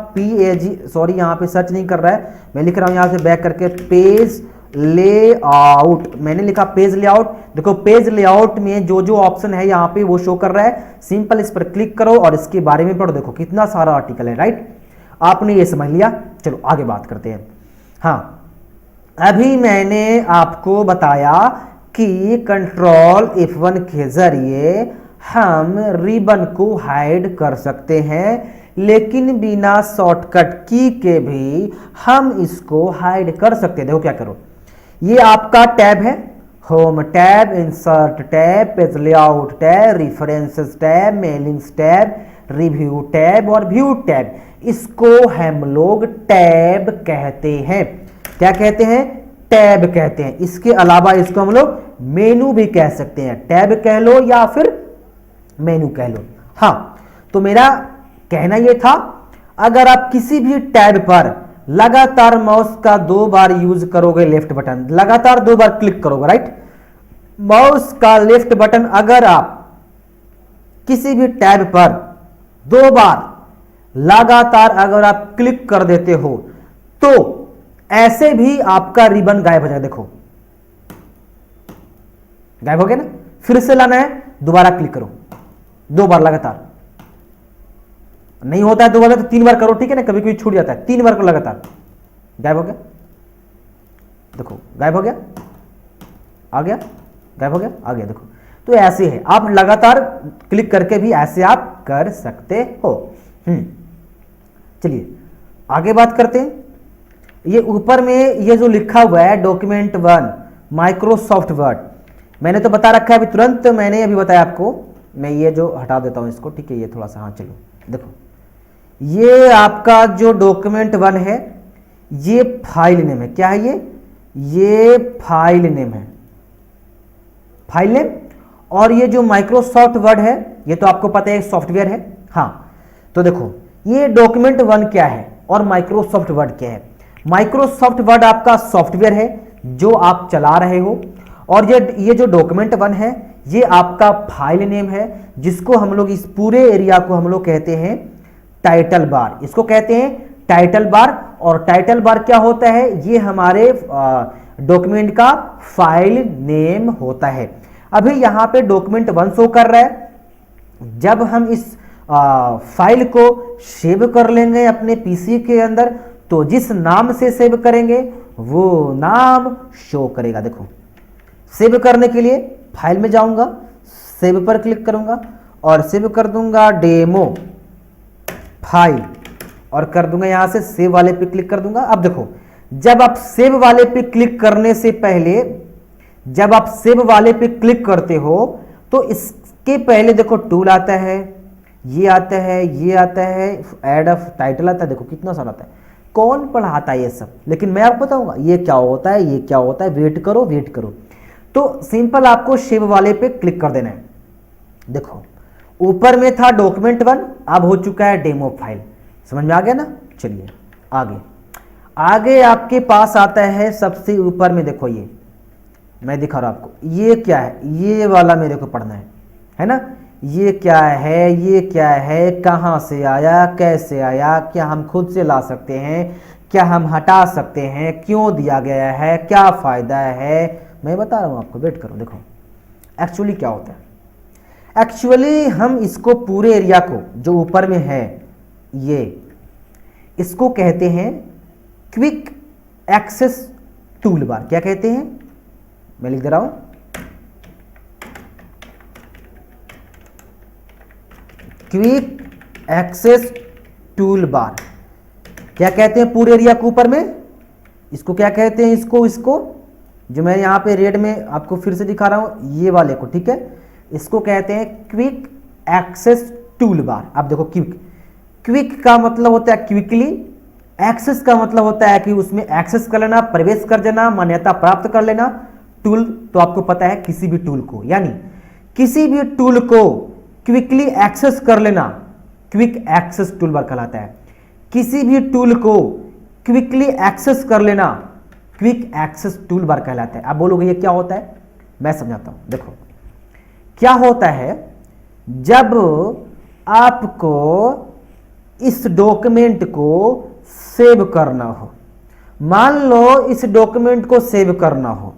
Speaker 2: सॉरी यहाँ पे सर्च नहीं कर रहा है, मैं लिख रहा हूँ यहाँ से बैक करके पेज लेआउट, मैंने लिखा पेज लेआउट। देखो पेज लेआउट में जो जो ऑप्शन है यहाँ पे वो शो कर रहा है, सिंपल इस पर क्लिक करो और इसके बारे में पढ़ो। देखो कितना सारा आर्टिकल है, राइट, आपने ये समझ लिया। चलो आगे बात करते हैं। हाँ, अभी मैंने आपको बताया कि कंट्रोल F1 के जरिए हम रिबन को हाइड कर सकते हैं, लेकिन बिना शॉर्टकट की के भी हम इसको हाइड कर सकते हैं। देखो क्या करो, ये आपका टैब है, home tab, insert tab, page layout tab, references tab, mailings tab, review tab और व्यू टैब। इसको हम लोग टैब कहते हैं। क्या कहते हैं? टैब कहते हैं। इसके अलावा इसको हम लोग मेनू भी कह सकते हैं, टैब कह लो या फिर मेनू कह लो। हाँ, तो मेरा कहना यह था, अगर आप किसी भी टैब पर लगातार माउस का 2 बार यूज करोगे, लेफ्ट बटन लगातार 2 बार क्लिक करोगे, राइट, माउस का लेफ्ट बटन अगर आप किसी भी टैब पर 2 बार लगातार अगर आप क्लिक कर देते हो तो ऐसे भी आपका रिबन गायब हो जाएगा। देखो गायब हो गया ना। फिर से लाना है, दोबारा क्लिक करो 2 बार लगातार। नहीं होता है 2 बार तो 3 बार करो, ठीक है ना, कभी कभी छूट जाता है। 3 बार करो लगातार, गायब हो गया। देखो गायब हो गया, आ गया, गायब हो गया, आ गया। देखो तो ऐसे है, आप लगातार क्लिक करके भी ऐसे आप कर सकते हो। चलिए आगे बात करते हैं। ये ऊपर में ये जो लिखा हुआ है डॉक्यूमेंट 1 माइक्रोसॉफ्ट वर्ड, मैंने तो बता रखा है अभी, तुरंत मैंने अभी बताया आपको। मैं ये जो हटा देता हूं इसको, ठीक है, ये थोड़ा सा, हाँ चलो देखो, ये आपका जो डॉक्यूमेंट 1 है ये फाइल नेम है। क्या है ये फाइल नेम है, फाइल नेम। और ये जो माइक्रोसॉफ्ट वर्ड है ये तो आपको पता है सॉफ्टवेयर है। हाँ, तो देखो ये डॉक्यूमेंट 1 क्या है और माइक्रोसॉफ्ट वर्ड क्या है। माइक्रोसॉफ्ट वर्ड आपका सॉफ्टवेयर है जो आप चला रहे हो, और ये जो डॉक्यूमेंट 1 है ये आपका फाइल नेम है, जिसको हम लोग, इस पूरे एरिया को हम लोग कहते हैं टाइटल बार। इसको कहते हैं टाइटल बार। और टाइटल बार क्या होता है? ये हमारे डॉक्यूमेंट का फाइल नेम होता है। अभी यहां पे डॉक्यूमेंट 1 शो कर रहा है। जब हम इस फाइल को सेव कर लेंगे अपने पीसी के अंदर, तो जिस नाम से सेव करेंगे वो नाम शो करेगा। देखो, सेव करने के लिए फाइल में जाऊंगा, सेव पर क्लिक करूंगा और सेव कर दूंगा डेमो फाइल, और कर दूंगा यहां से सेव वाले पे क्लिक कर दूंगा। अब देखो, जब आप सेव वाले पे क्लिक करने से पहले, जब आप सेव वाले पे क्लिक करते हो तो इसके पहले देखो टूल आता है, ये आता है, ये आता है, ऐड ऑफ टाइटल आता है। देखो कितना सारा आता है, कौन पढ़ाता है ये सब, लेकिन मैं आपको बताऊंगा ये क्या होता है, ये क्या होता है। वेट करो, वेट करो। तो सिंपल आपको सेव वाले पे क्लिक कर देना है। देखो ऊपर में था डॉक्यूमेंट 1, अब हो चुका है डेमो फाइल। समझ में आ गया ना। चलिए आगे, आगे आपके पास आता है सबसे ऊपर में, देखो ये मैं दिखा रहा हूं आपको, ये क्या है, ये वाला मेरे को पढ़ना है ना। ये क्या है, ये क्या है, कहां से आया, कैसे आया, क्या हम खुद से ला सकते हैं, क्या हम हटा सकते हैं, क्यों दिया गया है, क्या फायदा है, मैं बता रहा हूँ आपको, वेट करो। देखो एक्चुअली क्या होता है, एक्चुअली हम इसको पूरे एरिया को जो ऊपर में है ये, इसको कहते हैं क्विक एक्सेस टूल बार। क्या कहते हैं, मैं लिख दे रहा हूं, क्विक एक्सेस टूल बार। क्या कहते हैं पूरे एरिया के ऊपर में, इसको क्या कहते हैं, इसको जो मैं यहां पे रेड में आपको फिर से दिखा रहा हूं, ये वाले को, ठीक है, इसको कहते हैं क्विक एक्सेस टूल बार। अब देखो क्विक का मतलब होता है क्विकली, एक्सेस का मतलब होता है कि उसमें एक्सेस कर लेना, प्रवेश कर देना, मान्यता प्राप्त कर लेना। टूल तो आपको पता है किसी भी टूल को, यानी किसी भी टूल को क्विकली एक्सेस कर लेना क्विक एक्सेस टूल बार कहलाता है। किसी भी टूल को क्विकली एक्सेस कर लेना क्विक एक्सेस टूल बार कहलाता है। आप बोलोगे ये क्या होता है, मैं समझाता हूं। देखो क्या होता है, जब आपको इस डॉक्यूमेंट को सेव करना हो, मान लो इस डॉक्यूमेंट को सेव करना हो,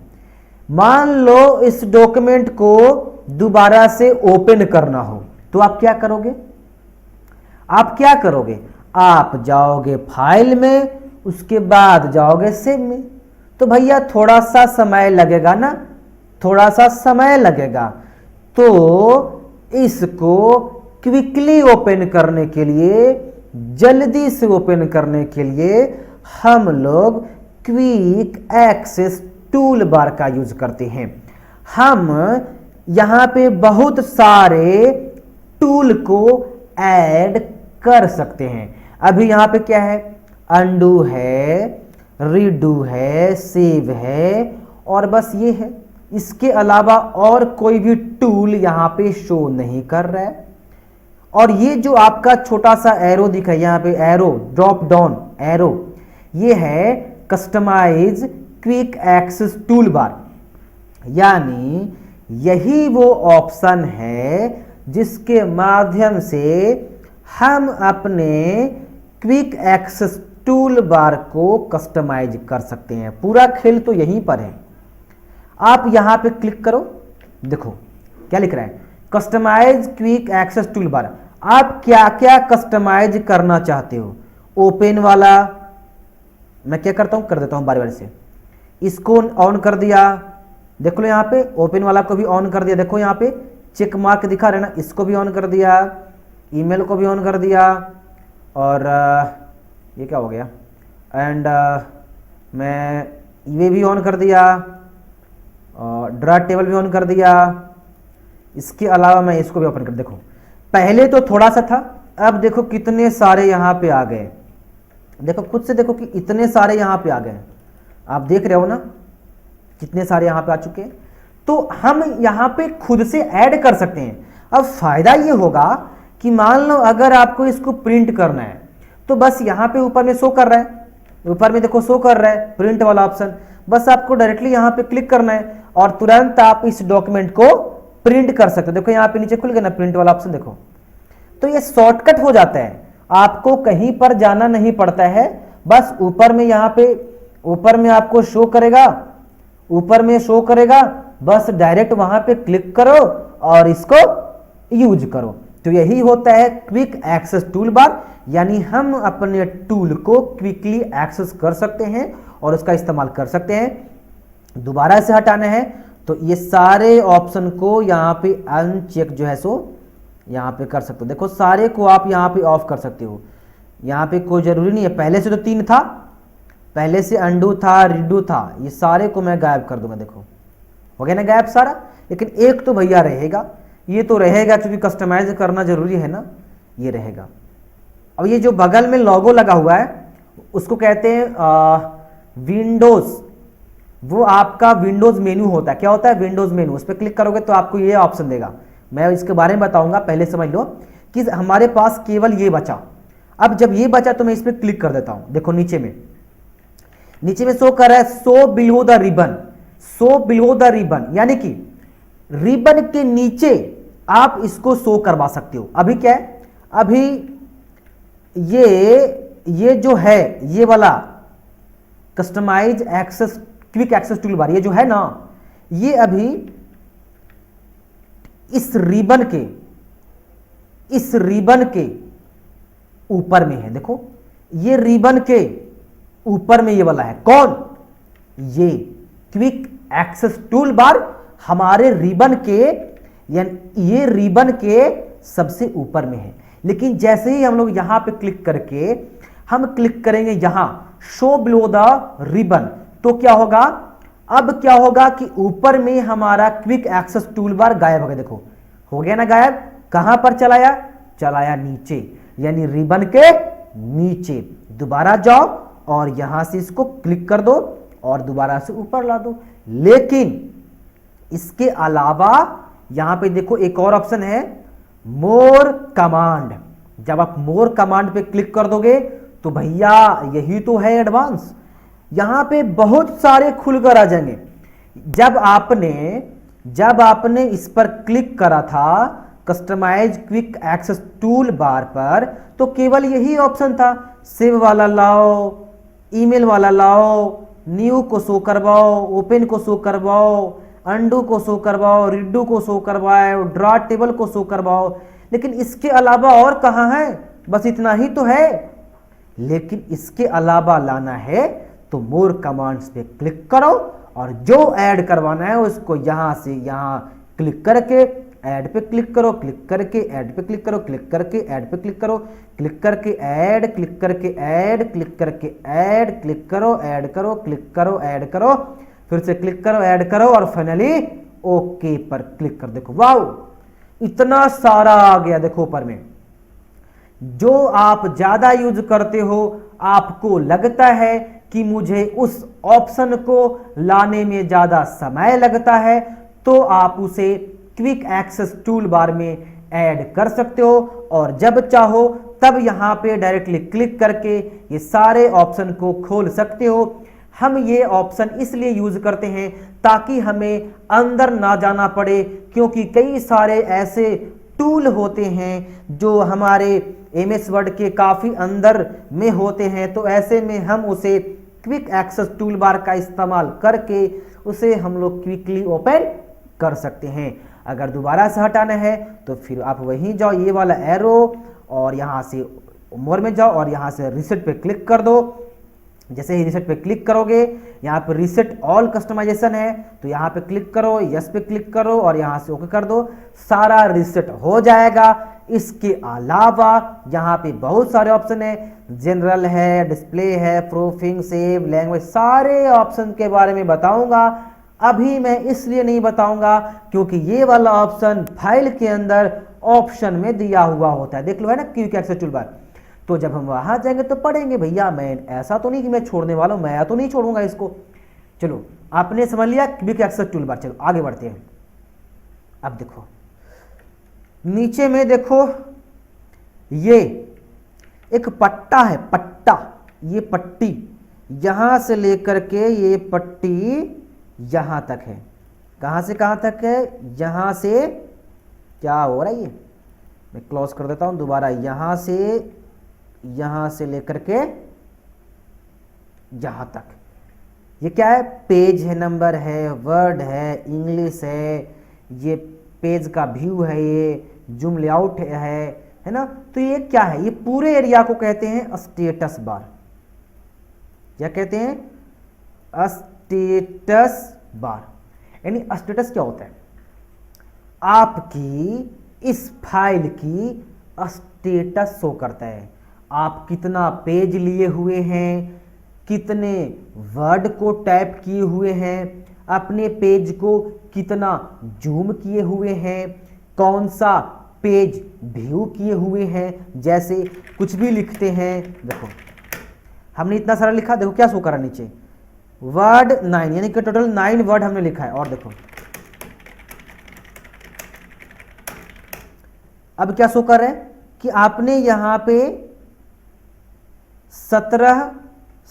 Speaker 2: मान लो इस डॉक्यूमेंट को दोबारा से ओपन करना हो, तो आप क्या करोगे, आप जाओगे फाइल में, उसके बाद जाओगे सेव में। तो भैया थोड़ा सा समय लगेगा ना, थोड़ा सा समय लगेगा। तो इसको क्विकली ओपन करने के लिए, जल्दी से ओपन करने के लिए हम लोग क्विक एक्सेस टूल बार का यूज करते हैं। हम यहां पे बहुत सारे टूल को ऐड कर सकते हैं। अभी यहां पे क्या है, अंडू है, रीडू है, सेव है, और बस ये है। इसके अलावा और कोई भी टूल यहां पे शो नहीं कर रहा है। और ये जो आपका छोटा सा एरो दिखा है, यहां पे एरो, ड्रॉप डाउन एरो, ये है customise quick access toolbar. यानी यही वो ऑप्शन है जिसके माध्यम से हम अपने क्विक एक्सेस टूल बार को कस्टमाइज कर सकते हैं। पूरा खेल तो यहीं पर है। आप यहां पे क्लिक करो, देखो क्या लिख रहा है, customise quick access toolbar. आप क्या क्या कस्टमाइज करना चाहते हो। ओपन वाला मैं क्या करता हूं, कर देता हूं बारी बारी से। इसको ऑन कर दिया, देखो लो यहां पे ओपन वाला को भी ऑन कर दिया। देखो यहां पे चेक मार्क दिखा रहे ना, इसको भी ऑन कर दिया, ईमेल को भी ऑन कर दिया, और ये क्या हो गया, एंड मैं ये भी ऑन कर दिया, और ड्रा टेबल भी ऑन कर दिया। इसके अलावा मैं इसको भी ओपन कर, देखो पहले तो थोड़ा सा था, अब देखो कितने सारे यहां पे आ गए। देखो खुद से देखो कि इतने सारे यहां पे आ गए। आप देख रहे हो ना कितने सारे यहां पे आ चुके हैं। तो हम यहां पे खुद से ऐड कर सकते हैं। अब फायदा ये होगा कि मान लो अगर आपको इसको प्रिंट करना है, तो बस यहां पे ऊपर में शो कर रहा है, ऊपर में देखो शो कर रहा है प्रिंट वाला ऑप्शन। बस आपको डायरेक्टली यहां पे क्लिक करना है और तुरंत आप इस डॉक्यूमेंट को प्रिंट कर सकते हो। देखो यहां पे नीचे खुल गया ना प्रिंट वाला ऑप्शन, देखो। तो ये शॉर्टकट हो जाता है, आपको कहीं पर जाना नहीं पड़ता है। बस ऊपर में यहां पे ऊपर में आपको शो करेगा, ऊपर में शो करेगा, बस डायरेक्ट वहां पे क्लिक करो और इसको यूज करो। तो यही होता है क्विक एक्सेस टूल बार। यानी हम अपने टूल को क्विकली एक्सेस कर सकते हैं और उसका इस्तेमाल कर सकते हैं। दोबारा से हटाना है तो ये सारे ऑप्शन को यहां पे अनचेक जो है सो यहां पे कर सकते हो। देखो सारे को आप यहां पे ऑफ कर सकते हो। यहां पे कोई जरूरी नहीं है, पहले से तो 3 था, पहले से अंडू था, रीडू था, ये सारे को मैं गायब कर दूंगा। देखो हो गया ना गायब सारा, लेकिन एक तो भैया रहेगा, ये तो रहेगा क्योंकि कस्टमाइज करना जरूरी है ना, ये रहेगा। अब ये जो बगल में लोगो लगा हुआ है उसको कहते हैं विंडोज। वो आपका विंडोज मेनू होता है। क्या होता है विंडोज मेनू, उस पर क्लिक करोगे तो आपको ये ऑप्शन देगा। मैं इसके बारे में बताऊंगा, पहले समझ लो कि हमारे पास केवल ये बचा। अब जब ये बचा तो मैं इस पर क्लिक कर देता हूं। देखो नीचे में शो कर रहा है show below the ribbon, show below the ribbon, यानी कि रिबन के नीचे आप इसको शो करवा सकते हो। अभी क्या है, अभी ये जो है ये वाला customise access quick access toolbar, ये जो है ना, ये अभी इस रिबन के ऊपर में है। देखो ये रिबन के ऊपर में ये वाला है, कौन? ये क्विक एक्सेस टूल बार हमारे रिबन के, यानी ये रिबन के सबसे ऊपर में है। लेकिन जैसे ही हम लोग यहां पे क्लिक करके हम क्लिक करेंगे यहां शो बिलो द रिबन, तो क्या होगा? अब क्या होगा कि ऊपर में हमारा क्विक एक्सेस टूल बार गायब हो गया। देखो हो गया ना गायब। कहां पर चलाया? चलाया नीचे, यानी रिबन के नीचे। दोबारा जाओ और यहां से इसको क्लिक कर दो और दोबारा से ऊपर ला दो। लेकिन इसके अलावा यहां पे देखो एक और ऑप्शन है, मोर कमांड। जब आप मोर कमांड पे क्लिक कर दोगे तो भैया यही तो है एडवांस, यहां पे बहुत सारे खुलकर आ जाएंगे। जब आपने इस पर क्लिक करा था customise quick access toolbar पर, तो केवल यही ऑप्शन था, सेव वाला लाओ, ईमेल वाला लाओ, न्यू को शो करवाओ, ओपन को शो करवाओ, अंडू को शो करवाओ, रिडू को शो करवाओ, ड्रा टेबल को शो करवाओ। लेकिन इसके अलावा और कहां है? बस इतना ही तो है। लेकिन इसके अलावा लाना है तो मोर कमांड्स पे क्लिक करो और जो ऐड करवाना है उसको यहां से यहां क्लिक करके ऐड पे क्लिक करो, क्लिक करके ऐड पे क्लिक करो, क्लिक करके ऐड पे क्लिक करो, क्लिक करके ऐड, क्लिक करके ऐड, क्लिक करके ऐड, क्लिक करो, ऐड करो, क्लिक करो, ऐड करो, फिर से क्लिक करो, ऐड करो और फाइनली ओके पर क्लिक कर। देखो वाओ, इतना सारा आ गया। देखो ऊपर में जो आप ज्यादा यूज करते हो, आपको लगता है कि मुझे उस ऑप्शन को लाने में ज्यादा समय लगता है, तो आप उसे क्विक एक्सेस टूल बार में ऐड कर सकते हो और जब चाहो तब यहां पे डायरेक्टली क्लिक करके ये सारे ऑप्शन को खोल सकते हो। हम ये ऑप्शन इसलिए यूज करते हैं ताकि हमें अंदर ना जाना पड़े, क्योंकि कई सारे ऐसे टूल होते हैं जो हमारे एमएस वर्ड के काफी अंदर में होते हैं। तो ऐसे में हम उसे क्विक एक्सेस टूल बार का इस्तेमाल करके उसे हम लोग क्विकली ओपन कर सकते हैं। अगर दोबारा से हटाना है तो फिर आप वहीं जाओ, ये वाला एरो, और यहां से मोर में जाओ और यहां से रीसेट पे क्लिक कर दो। जैसे ही रीसेट पे क्लिक करोगे, यहाँ पे रीसेट ऑल कस्टमाइजेशन है तो यहाँ पे क्लिक करो, यस पे क्लिक करो और यहाँ से ओके कर दो, सारा रीसेट हो जाएगा। इसके अलावा यहाँ पे बहुत सारे ऑप्शन है, जनरल है, डिस्प्ले है, प्रूफिंग, सेव, लैंग्वेज, सारे ऑप्शन के बारे में बताऊंगा। अभी मैं इसलिए नहीं बताऊंगा क्योंकि ये वाला ऑप्शन फाइल के अंदर ऑप्शन में दिया हुआ होता है। देख लो है ना क्विक एक्सेस टूल बार। तो जब हम वहां जाएंगे तो पढ़ेंगे। भैया मैं ऐसा तो नहीं कि मैं छोड़ने वाला हूं, मैं तो नहीं छोड़ूंगा इसको। चलो आपने समझ लिया क्विक एक्सेस टूल बार। चलो आगे बढ़ते हैं। अब देखो नीचे में देखो ये एक पट्टा है, पट्टा, ये पट्टी यहां से लेकर के ये पट्टी यहां तक है। कहां से कहां तक है? यहां से, क्या हो रहा है ये, मैं क्लोज कर देता हूं दोबारा, यहां से लेकर के यहां तक। ये क्या है? पेज है, नंबर है, वर्ड है, इंग्लिश है, ये पेज का व्यू है, ये जूम लेआउट है ना। तो ये क्या है? ये पूरे एरिया को कहते हैं स्टेटस बार। क्या कहते हैं? Status bar. यानी स्टेटस क्या होता है? आपकी इस फाइल की स्टेटस शो करता है। आप कितना पेज लिए हुए हैं, कितने वर्ड को टैप किए हुए हैं, अपने पेज को कितना जूम किए हुए हैं, कौन सा पेज व्यू किए हुए हैं। जैसे कुछ भी लिखते हैं, देखो हमने इतना सारा लिखा, देखो क्या शो करा नीचे, वर्ड 9, यानी कि टोटल 9 वर्ड हमने लिखा है। और देखो अब क्या शो कर रहा है कि आपने यहां पे 17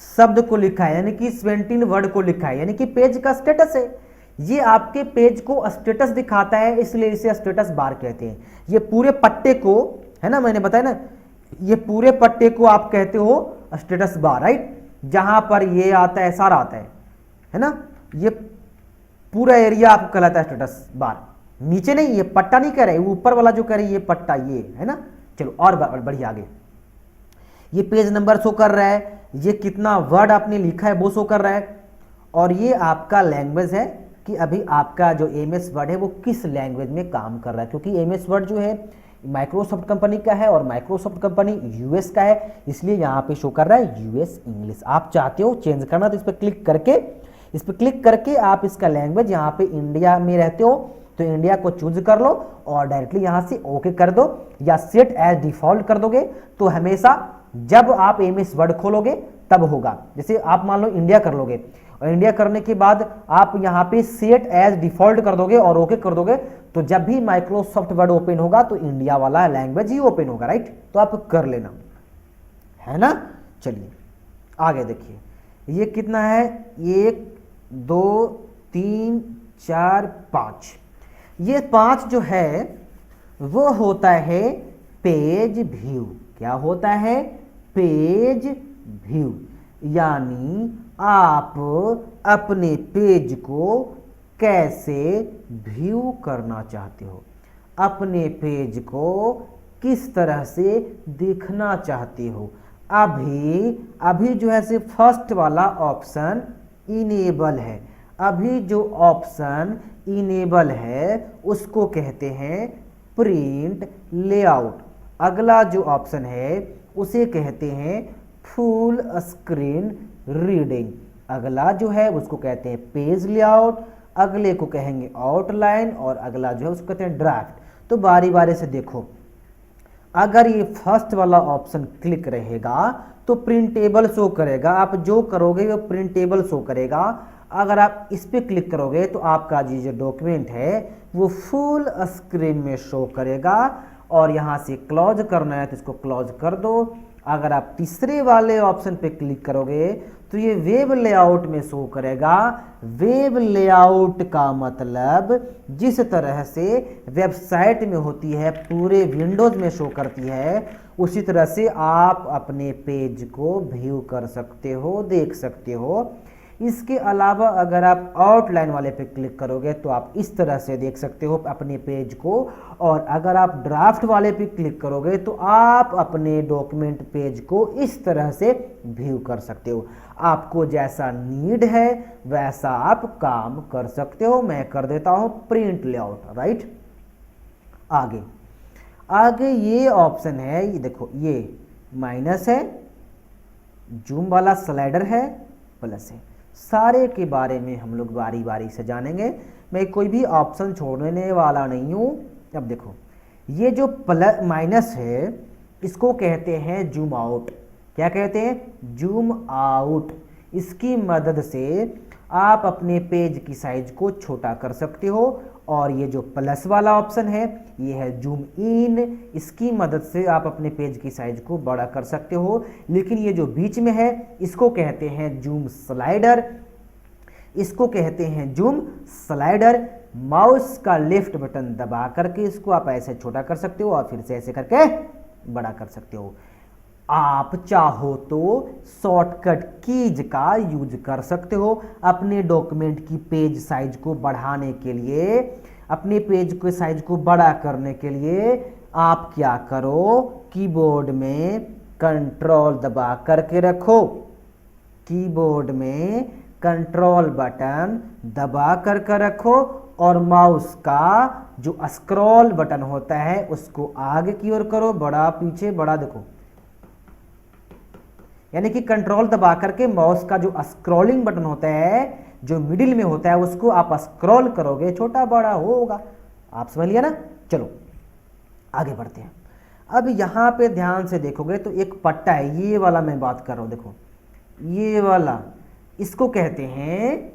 Speaker 2: शब्द को लिखा है, यानी कि 17 वर्ड को लिखा है, यानी कि पेज का स्टेटस है। ये आपके पेज को स्टेटस दिखाता है, इसलिए इसे स्टेटस बार कहते हैं। ये पूरे पट्टे को, है ना, मैंने बताया ना, ये पूरे पट्टे को आप कहते हो स्टेटस बार, राइट। जहां पर ये आता है, सारा आता है ना, ये पूरा एरिया आपको कहलाता है स्टेटस बार। नीचे नहीं, ये पट्टा नहीं कह रहे, ऊपर वाला जो कह रहे ये पट्टा, ये है ना। चलो और बढ़िया आगे, ये पेज नंबर शो कर रहा है, ये कितना वर्ड आपने लिखा है वो शो कर रहा है, और ये आपका लैंग्वेज है कि अभी आपका जो एमएस वर्ड है वो किस लैंग्वेज में काम कर रहा है, क्योंकि एमएस वर्ड जो है माइक्रोसॉफ्ट कंपनी का है और माइक्रोसॉफ्ट कंपनी यूएस का है, इसलिए यहाँ पे शो कर रहा है यूएस इंग्लिश। आप चाहते हो चेंज करना तो इस पर क्लिक करके आप इसका लैंग्वेज, यहाँ पे इंडिया में रहते हो तो इंडिया को चूज कर लो और डायरेक्टली यहाँ से ओके कर दो, या सेट एज डिफॉल्ट कर दोगे तो हमेशा जब आप एमएस वर्ड खोलोगे तब होगा। जैसे आप मान लो इंडिया कर लोगे और इंडिया करने के बाद आप यहाँ पे सेट एज डिफॉल्ट कर दोगे और ओके कर दोगे, तो जब भी माइक्रोसॉफ्ट वर्ड ओपन होगा तो इंडिया वाला लैंग्वेज ही ओपन होगा, राइट। तो आप कर लेना, है ना। चलिए आगे देखिए, ये कितना है, 1 2 3 4 5, ये 5 जो है वो होता है पेज व्यू। क्या होता है, पेज व्यू, यानी आप अपने पेज को कैसे व्यू करना चाहते हो, अपने पेज को किस तरह से देखना चाहते हो। अभी जो है से फर्स्ट वाला ऑप्शन इनेबल है, अभी जो ऑप्शन इनेबल है उसको कहते हैं प्रिंट लेआउट। अगला जो ऑप्शन है उसे कहते हैं फुल स्क्रीन रीडिंग। अगला जो है उसको कहते हैं पेज लेआउट, अगले को कहेंगे आउटलाइन, और अगला जो है उसको कहते हैं ड्राफ्ट। तो बारी बारी से देखो, अगर ये फर्स्ट वाला ऑप्शन क्लिक रहेगा तो प्रिंटेबल शो करेगा, आप जो करोगे वो प्रिंटेबल शो करेगा। अगर आप इस पर क्लिक करोगे तो आपका जो डॉक्यूमेंट है वो फुल स्क्रीन में शो करेगा, और यहाँ से क्लोज करना है तो इसको क्लोज कर दो। अगर आप तीसरे वाले ऑप्शन पे क्लिक करोगे तो ये वेब लेआउट में शो करेगा। वेब लेआउट का मतलब जिस तरह से वेबसाइट में होती है, पूरे विंडोज में शो करती है, उसी तरह से आप अपने पेज को व्यू कर सकते हो, देख सकते हो। इसके अलावा अगर आप आउटलाइन वाले पे क्लिक करोगे तो आप इस तरह से देख सकते हो अपने पेज को, और अगर आप ड्राफ्ट वाले पे क्लिक करोगे तो आप अपने डॉक्यूमेंट पेज को इस तरह से व्यू कर सकते हो। आपको जैसा नीड है वैसा आप काम कर सकते हो। मैं कर देता हूं प्रिंट लेआउट, राइट। आगे ये ऑप्शन है, ये देखो, ये माइनस है, जूम वाला स्लाइडर है, प्लस है। सारे के बारे में हम लोग बारी बारी से जानेंगे, मैं कोई भी ऑप्शन छोड़ने वाला नहीं हूं। अब देखो, ये जो प्लस माइनस है इसको कहते हैं जूम आउट। क्या कहते हैं, जूम आउट। इसकी मदद से आप अपने पेज की साइज को छोटा कर सकते हो, और ये जो प्लस वाला ऑप्शन है ये है जूम इन, इसकी मदद से आप अपने पेज की साइज को बड़ा कर सकते हो। लेकिन ये जो बीच में है इसको कहते हैं जूम स्लाइडर, इसको कहते हैं जूम स्लाइडर। माउस का लेफ्ट बटन दबा करके इसको आप ऐसे छोटा कर सकते हो और फिर से ऐसे करके बड़ा कर सकते हो। आप चाहो तो शॉर्टकट कीज का यूज कर सकते हो अपने डॉक्यूमेंट की पेज साइज को बढ़ाने के लिए। अपने पेज के साइज को बड़ा करने के लिए आप क्या करो, कीबोर्ड में कंट्रोल दबा करके रखो, कीबोर्ड में कंट्रोल बटन दबा करके रखो, और माउस का जो स्क्रॉल बटन होता है उसको आगे की ओर करो, बड़ा पीछे बड़ा, देखो, यानी कि कंट्रोल दबा करके माउस का जो स्क्रॉलिंग बटन होता है जो मिडिल में होता है उसको आप स्क्रॉल करोगे, छोटा बड़ा होगा। आप समझ लिया ना। चलो आगे बढ़ते हैं। अब यहां पे ध्यान से देखोगे तो एक पट्टा है, ये वाला मैं बात कर रहा हूं, देखो ये वाला, इसको कहते हैं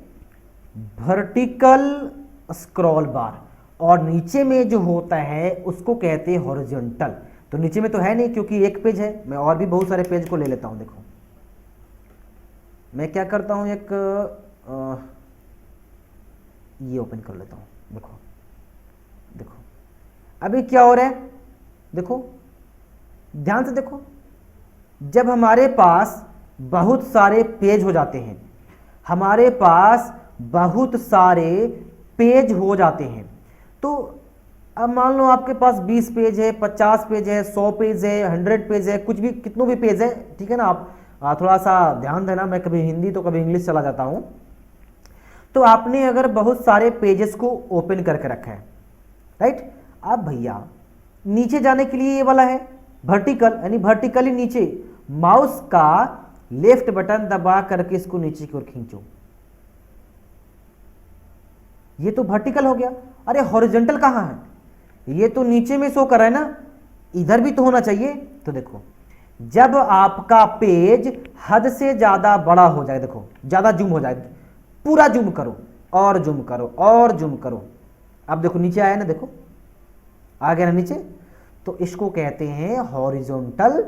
Speaker 2: वर्टिकल स्क्रॉल बार, और नीचे में जो होता है उसको कहते हैं हॉरिजॉन्टल। तो नीचे में तो है नहीं क्योंकि एक पेज है, मैं और भी बहुत सारे पेज को ले लेता हूं। देखो मैं क्या करता हूं, एक ये ओपन कर लेता हूं। देखो देखो अभी क्या हो रहा है, देखो ध्यान से देखो, जब हमारे पास बहुत सारे पेज हो जाते हैं, हमारे पास बहुत सारे पेज हो जाते हैं। तो अब मान लो आपके पास 20 पेज है, 50 पेज है, 100 पेज है, 100 पेज है, कुछ भी कितनों भी पेज है, ठीक है ना। आप थोड़ा सा ध्यान देना, मैं कभी हिंदी तो कभी इंग्लिश चला जाता हूं। तो आपने अगर बहुत सारे पेजेस को ओपन करके रखा है, राइट। अब भैया नीचे जाने के लिए ये वाला है वर्टिकल, यानी वर्टिकली नीचे माउस का लेफ्ट बटन दबा करके इसको नीचे की ओर खींचो, ये तो वर्टिकल हो गया। अरे हॉरिजॉन्टल कहां है, ये तो नीचे में शो कर रहा है ना, इधर भी तो होना चाहिए। तो देखो जब आपका पेज हद से ज्यादा बड़ा हो जाए, देखो ज्यादा जूम हो जाए, पूरा जूम करो और जूम करो और जूम करो, अब देखो नीचे आया ना, देखो आ गया ना नीचे। तो इसको कहते हैं हॉरिजॉन्टल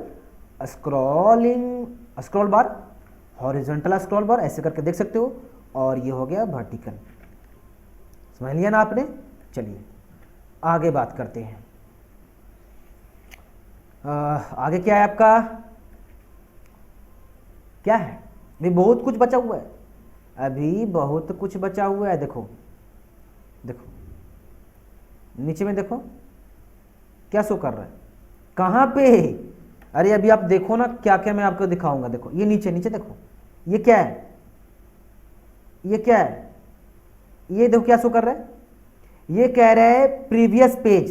Speaker 2: स्क्रॉलिंग, स्क्रॉल बार, हॉरिजॉन्टल स्क्रॉल बार, ऐसे करके देख सकते हो। और ये हो गया वर्टिकल, समझ लिया ना आपने। चलिए आगे बात करते हैं। आगे क्या है आपका, क्या है, अभी बहुत कुछ बचा हुआ है, अभी बहुत कुछ बचा हुआ है। देखो देखो नीचे में देखो क्या शो कर रहा है, कहां पे। अरे अभी आप देखो ना क्या क्या मैं आपको दिखाऊंगा। देखो ये नीचे नीचे देखो, ये क्या है, ये क्या है, ये देखो क्या शो कर रहा है, ये कह रहा है प्रीवियस पेज,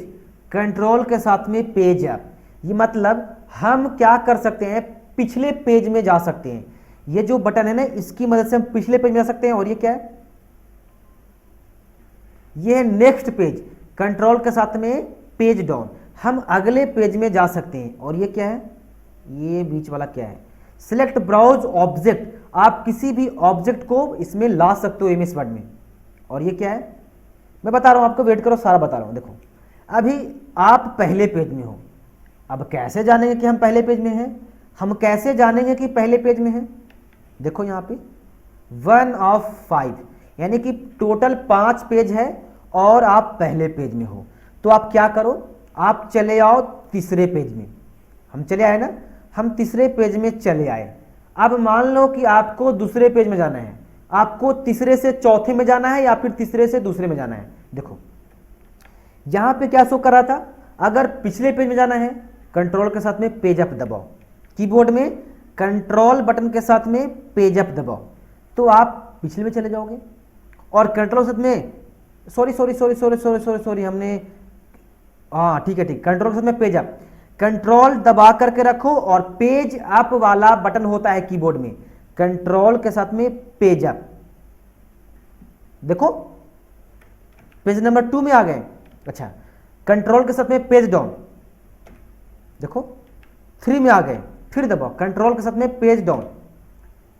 Speaker 2: कंट्रोल के साथ में पेज अप। ये मतलब हम क्या कर सकते हैं, पिछले पेज में जा सकते हैं। ये जो बटन है ना, इसकी मदद से हम पिछले पेज में जा सकते हैं। और ये क्या है, ये है नेक्स्ट पेज, कंट्रोल के साथ में पेज डाउन, हम अगले पेज में जा सकते हैं। और ये क्या है, ये बीच वाला क्या है, सिलेक्ट ब्राउज ऑब्जेक्ट, आप किसी भी ऑब्जेक्ट को इसमें ला सकते हो एमएस वर्ड में। और ये क्या है, मैं बता रहा हूं आपको, वेट करो, सारा बता रहा हूं। देखो अभी आप पहले पेज में हो, अब कैसे जानेंगे कि हम पहले पेज में हैं, हम कैसे जानेंगे कि पहले पेज में हैं। देखो यहाँ पे 1 of 5, यानी कि टोटल 5 पेज है और आप पहले पेज में हो। तो आप क्या करो, आप चले आओ तीसरे पेज में। हम चले आए ना, हम तीसरे पेज में चले आए। अब मान लो कि आपको दूसरे पेज में जाना है, आपको तीसरे से चौथे में जाना है या फिर तीसरे से दूसरे में जाना है। देखो यहां पे क्या शो कर रहा था, अगर पिछले पेज में जाना है कंट्रोल के साथ में पेज अप दबाओ, कीबोर्ड में कंट्रोल बटन के साथ में पेज अप दबाओ, तो आप पिछले में चले जाओगे। और कंट्रोल साथ में सॉरी हमने, हाँ ठीक है, कंट्रोल के साथ में पेज अप, कंट्रोल दबा करके रखो और पेज अप वाला बटन होता है कीबोर्ड में, कंट्रोल के साथ में पेज अप। देखो पेज नंबर 2 में आ गए। अच्छा, कंट्रोल के साथ में पेज डाउन, देखो 3 में आ गए, फिर दबाओ कंट्रोल के साथ में पेज डाउन,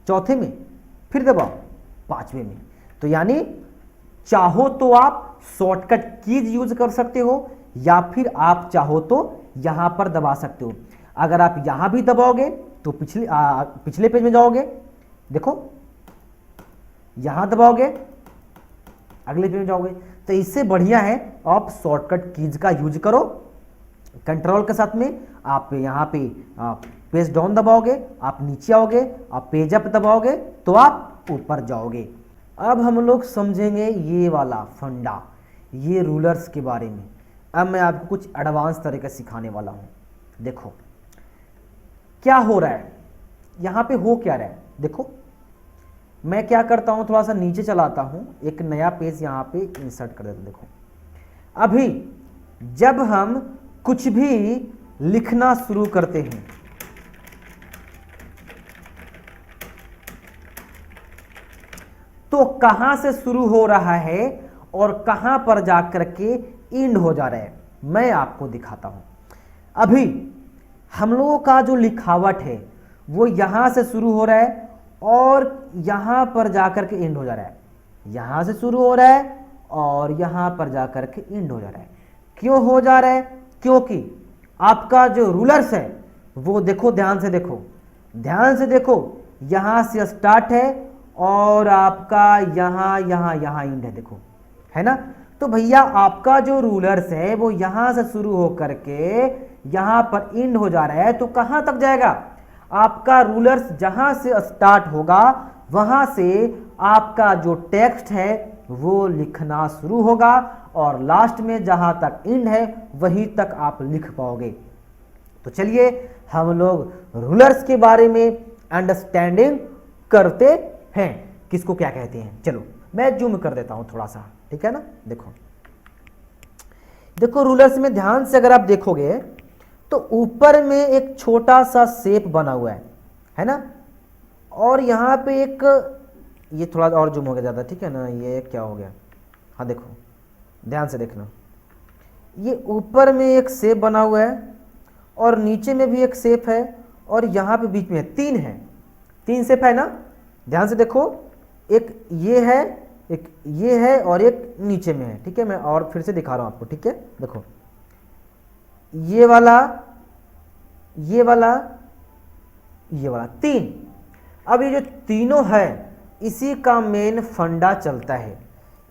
Speaker 2: चौथे में फिर दबाओ, 5वें में। तो यानी चाहो तो आप शॉर्टकट कीज यूज कर सकते हो या फिर आप चाहो तो यहां पर दबा सकते हो। अगर आप यहां भी दबाओगे तो पिछले पेज में जाओगे, देखो यहां दबाओगे अगले पेज में जाओगे। तो इससे बढ़िया है आप शॉर्टकट कीज का यूज करो। कंट्रोल के साथ में आप यहां पे पेज डाउन दबाओगे, आप नीचे आओगे, आप पेज अप दबाओगे तो आप ऊपर जाओगे। अब हम लोग समझेंगे ये वाला फंडा, ये रूलर्स के बारे में। अब मैं आपको कुछ एडवांस तरीके सिखाने वाला हूं। देखो क्या हो रहा है, यहां पे हो क्या रहा है। देखो मैं क्या करता हूं, थोड़ा सा नीचे चलाता हूं, एक नया पेज यहां पे इंसर्ट कर देता हूं। देखो अभी जब हम कुछ भी लिखना शुरू करते हैं तो कहां से शुरू हो रहा है और कहां पर जाकर के एंड हो जा रहा है, मैं आपको दिखाता हूं। अभी हम लोगों का जो लिखावट है वो यहां से शुरू हो रहा है और यहां पर जाकर के एंड हो जा रहा है, यहां से शुरू हो रहा है और यहां पर जाकर के एंड हो जा रहा है। क्यों हो जा रहा है, क्योंकि आपका जो रूलर्स है वो देखो, ध्यान से देखो, ध्यान से देखो, यहां से स्टार्ट है और आपका यहां एंड है, देखो है ना। तो भैया आपका जो रूलर्स है वो यहां से शुरू होकर के यहां पर एंड हो जा रहा है, तो कहां तक जाएगा आपका रूलर्स, जहां से स्टार्ट होगा वहां से आपका जो टेक्स्ट है वो लिखना शुरू होगा और लास्ट में जहां तक इंड है वहीं तक आप लिख पाओगे। तो चलिए हम लोग रूलर्स के बारे में अंडरस्टैंडिंग करते हैं, किसको क्या कहते हैं। चलो मैं जूम कर देता हूं थोड़ा सा, ठीक है ना। देखो रूलर्स में ध्यान से अगर आप देखोगे तो ऊपर में एक छोटा सा शेप बना हुआ है ना, और यहाँ पे एक, ये थोड़ा और जूम हो गया ज़्यादा, ठीक है ना, ये क्या हो गया, हाँ देखो ध्यान से देखना, ये ऊपर में एक शेप बना हुआ है और नीचे में भी एक शेप है और यहाँ पे बीच में तीन है, तीन शेप है ना, ध्यान से देखो, एक ये है, एक ये है और एक नीचे में है, ठीक है। मैं और फिर से दिखा रहा हूँ आपको, ठीक है। देखो ये वाला, ये वाला, ये वाला, तीन। अब ये जो तीनों है इसी का मेन फंडा चलता है,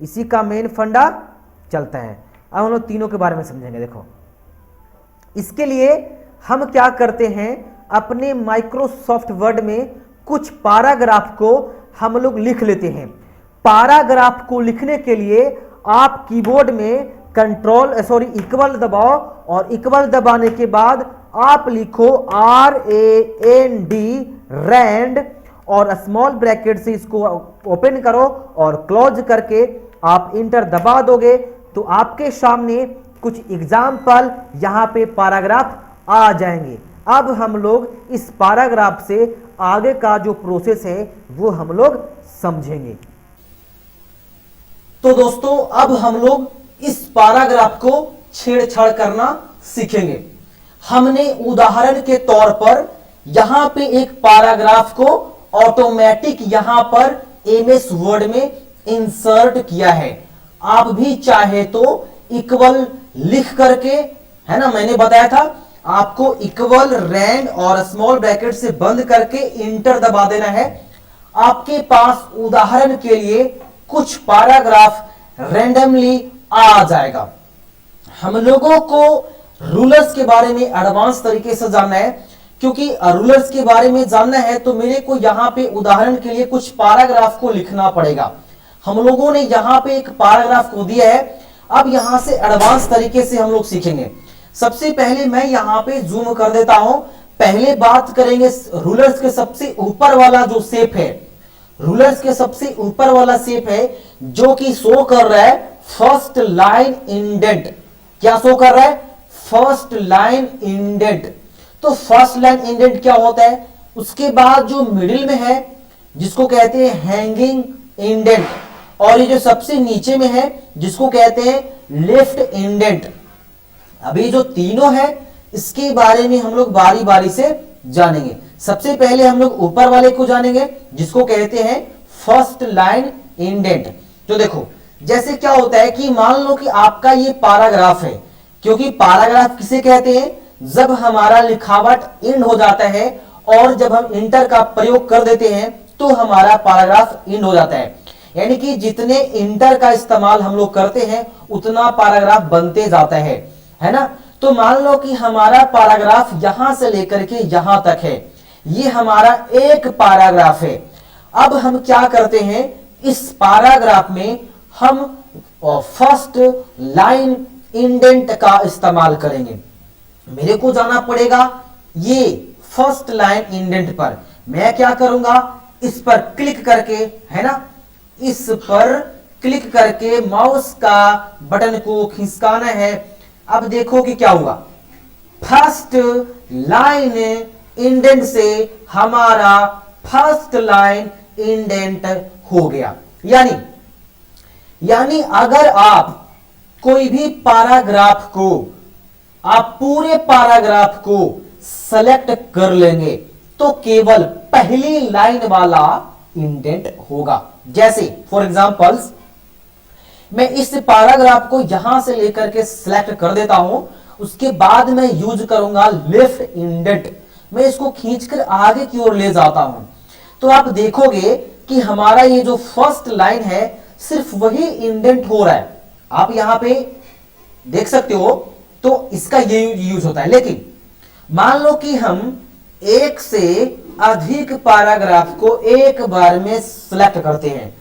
Speaker 2: इसी का मेन फंडा चलता है। अब हम लोग तीनों के बारे में समझेंगे। देखो इसके लिए हम क्या करते हैं, अपने माइक्रोसॉफ्ट वर्ड में कुछ पैराग्राफ को हम लोग लिख लेते हैं। पैराग्राफ को लिखने के लिए आप कीबोर्ड में इक्वल दबाओ और इक्वल दबाने के बाद आप लिखो RAND रैंड और स्मॉल ब्रैकेट से इसको ओपन करो और क्लोज करके आप इंटर दबा दोगे तो आपके सामने कुछ एग्जाम्पल यहां पे पैराग्राफ आ जाएंगे। अब हम लोग इस पैराग्राफ से आगे का जो प्रोसेस है वो हम लोग समझेंगे। तो दोस्तों अब हम लोग इस पैराग्राफ को छेड़छाड़ करना सीखेंगे। हमने उदाहरण के तौर पर यहां पे एक पैराग्राफ को ऑटोमेटिक यहां पर MS वर्ड में इंसर्ट किया है। आप भी चाहे तो इक्वल लिख करके, है ना, मैंने बताया था आपको इक्वल रैंड और स्मॉल ब्रैकेट से बंद करके इंटर दबा देना है। आपके पास उदाहरण के लिए कुछ पैराग्राफ रैंडमली आ जाएगा। हम लोगों को रूलर्स के बारे में एडवांस तरीके से जानना है, क्योंकि रूलर्स के बारे में जानना है तो मेरे को यहां पे उदाहरण के लिए कुछ पैराग्राफ को लिखना पड़ेगा। हम लोगों ने यहां पे एक पैराग्राफ को दिया है, अब यहां से एडवांस तरीके से हम लोग सीखेंगे। सबसे पहले मैं यहां पे जूम कर देता हूं। पहले बात करेंगे रूलर्स के सबसे ऊपर वाला जो शेप है, रूलर्स के सबसे ऊपर वाला शेप है जो कि शो कर रहा है फर्स्ट लाइन इंडेंट। क्या शो कर रहा है? First line indent. तो फर्स्ट लाइन इंडेंट क्या होता है? उसके बाद जो मिडिल में है जिसको कहते हैं हैंगिंग इंडेंट, और ये जो सबसे नीचे में है जिसको कहते हैं लेफ्ट इंडेंट। अभी जो तीनों है इसके बारे में हम लोग बारी बारी से जानेंगे। सबसे पहले हम लोग ऊपर वाले को जानेंगे जिसको कहते हैं फर्स्ट लाइन इंडेंट। तो देखो जैसे क्या होता है कि मान लो कि आपका ये पैराग्राफ है, क्योंकि पैराग्राफ किसे कहते हैं? जब हमारा लिखावट एंड हो जाता है और जब हम इंटर का प्रयोग कर देते हैं तो हमारा पैराग्राफ एंड हो जाता है। यानी कि जितने इंटर का इस्तेमाल हम लोग करते हैं उतना पैराग्राफ बनते जाता है ना। तो मान लो कि हमारा पैराग्राफ यहां से लेकर के यहां तक है, ये हमारा एक पैराग्राफ है। अब हम क्या करते हैं, इस पैराग्राफ में हम फर्स्ट लाइन इंडेंट का इस्तेमाल करेंगे। मेरे को जाना पड़ेगा ये फर्स्ट लाइन इंडेंट पर। मैं क्या करूंगा, इस पर क्लिक करके, है ना, इस पर क्लिक करके माउस का बटन को खिसकाना है। अब देखो कि क्या हुआ, फर्स्ट लाइन इंडेंट से हमारा फर्स्ट लाइन इंडेंट हो गया। यानी अगर आप कोई भी पैराग्राफ को, आप पूरे पैराग्राफ को सेलेक्ट कर लेंगे तो केवल पहली लाइन वाला इंडेंट होगा। जैसे फॉर एग्जांपल्स मैं इस पैराग्राफ को यहां से लेकर के सिलेक्ट कर देता हूं, उसके बाद मैं यूज करूंगा लेफ्ट इंडेंट। मैं इसको खींचकर आगे की ओर ले जाता हूं तो आप देखोगे कि हमारा ये जो फर्स्ट लाइन है सिर्फ वही इंडेंट हो रहा है। आप यहां पे देख सकते हो, तो इसका ये यूज होता है। लेकिन मान लो कि हम एक से अधिक पैराग्राफ को एक बार में सिलेक्ट करते हैं।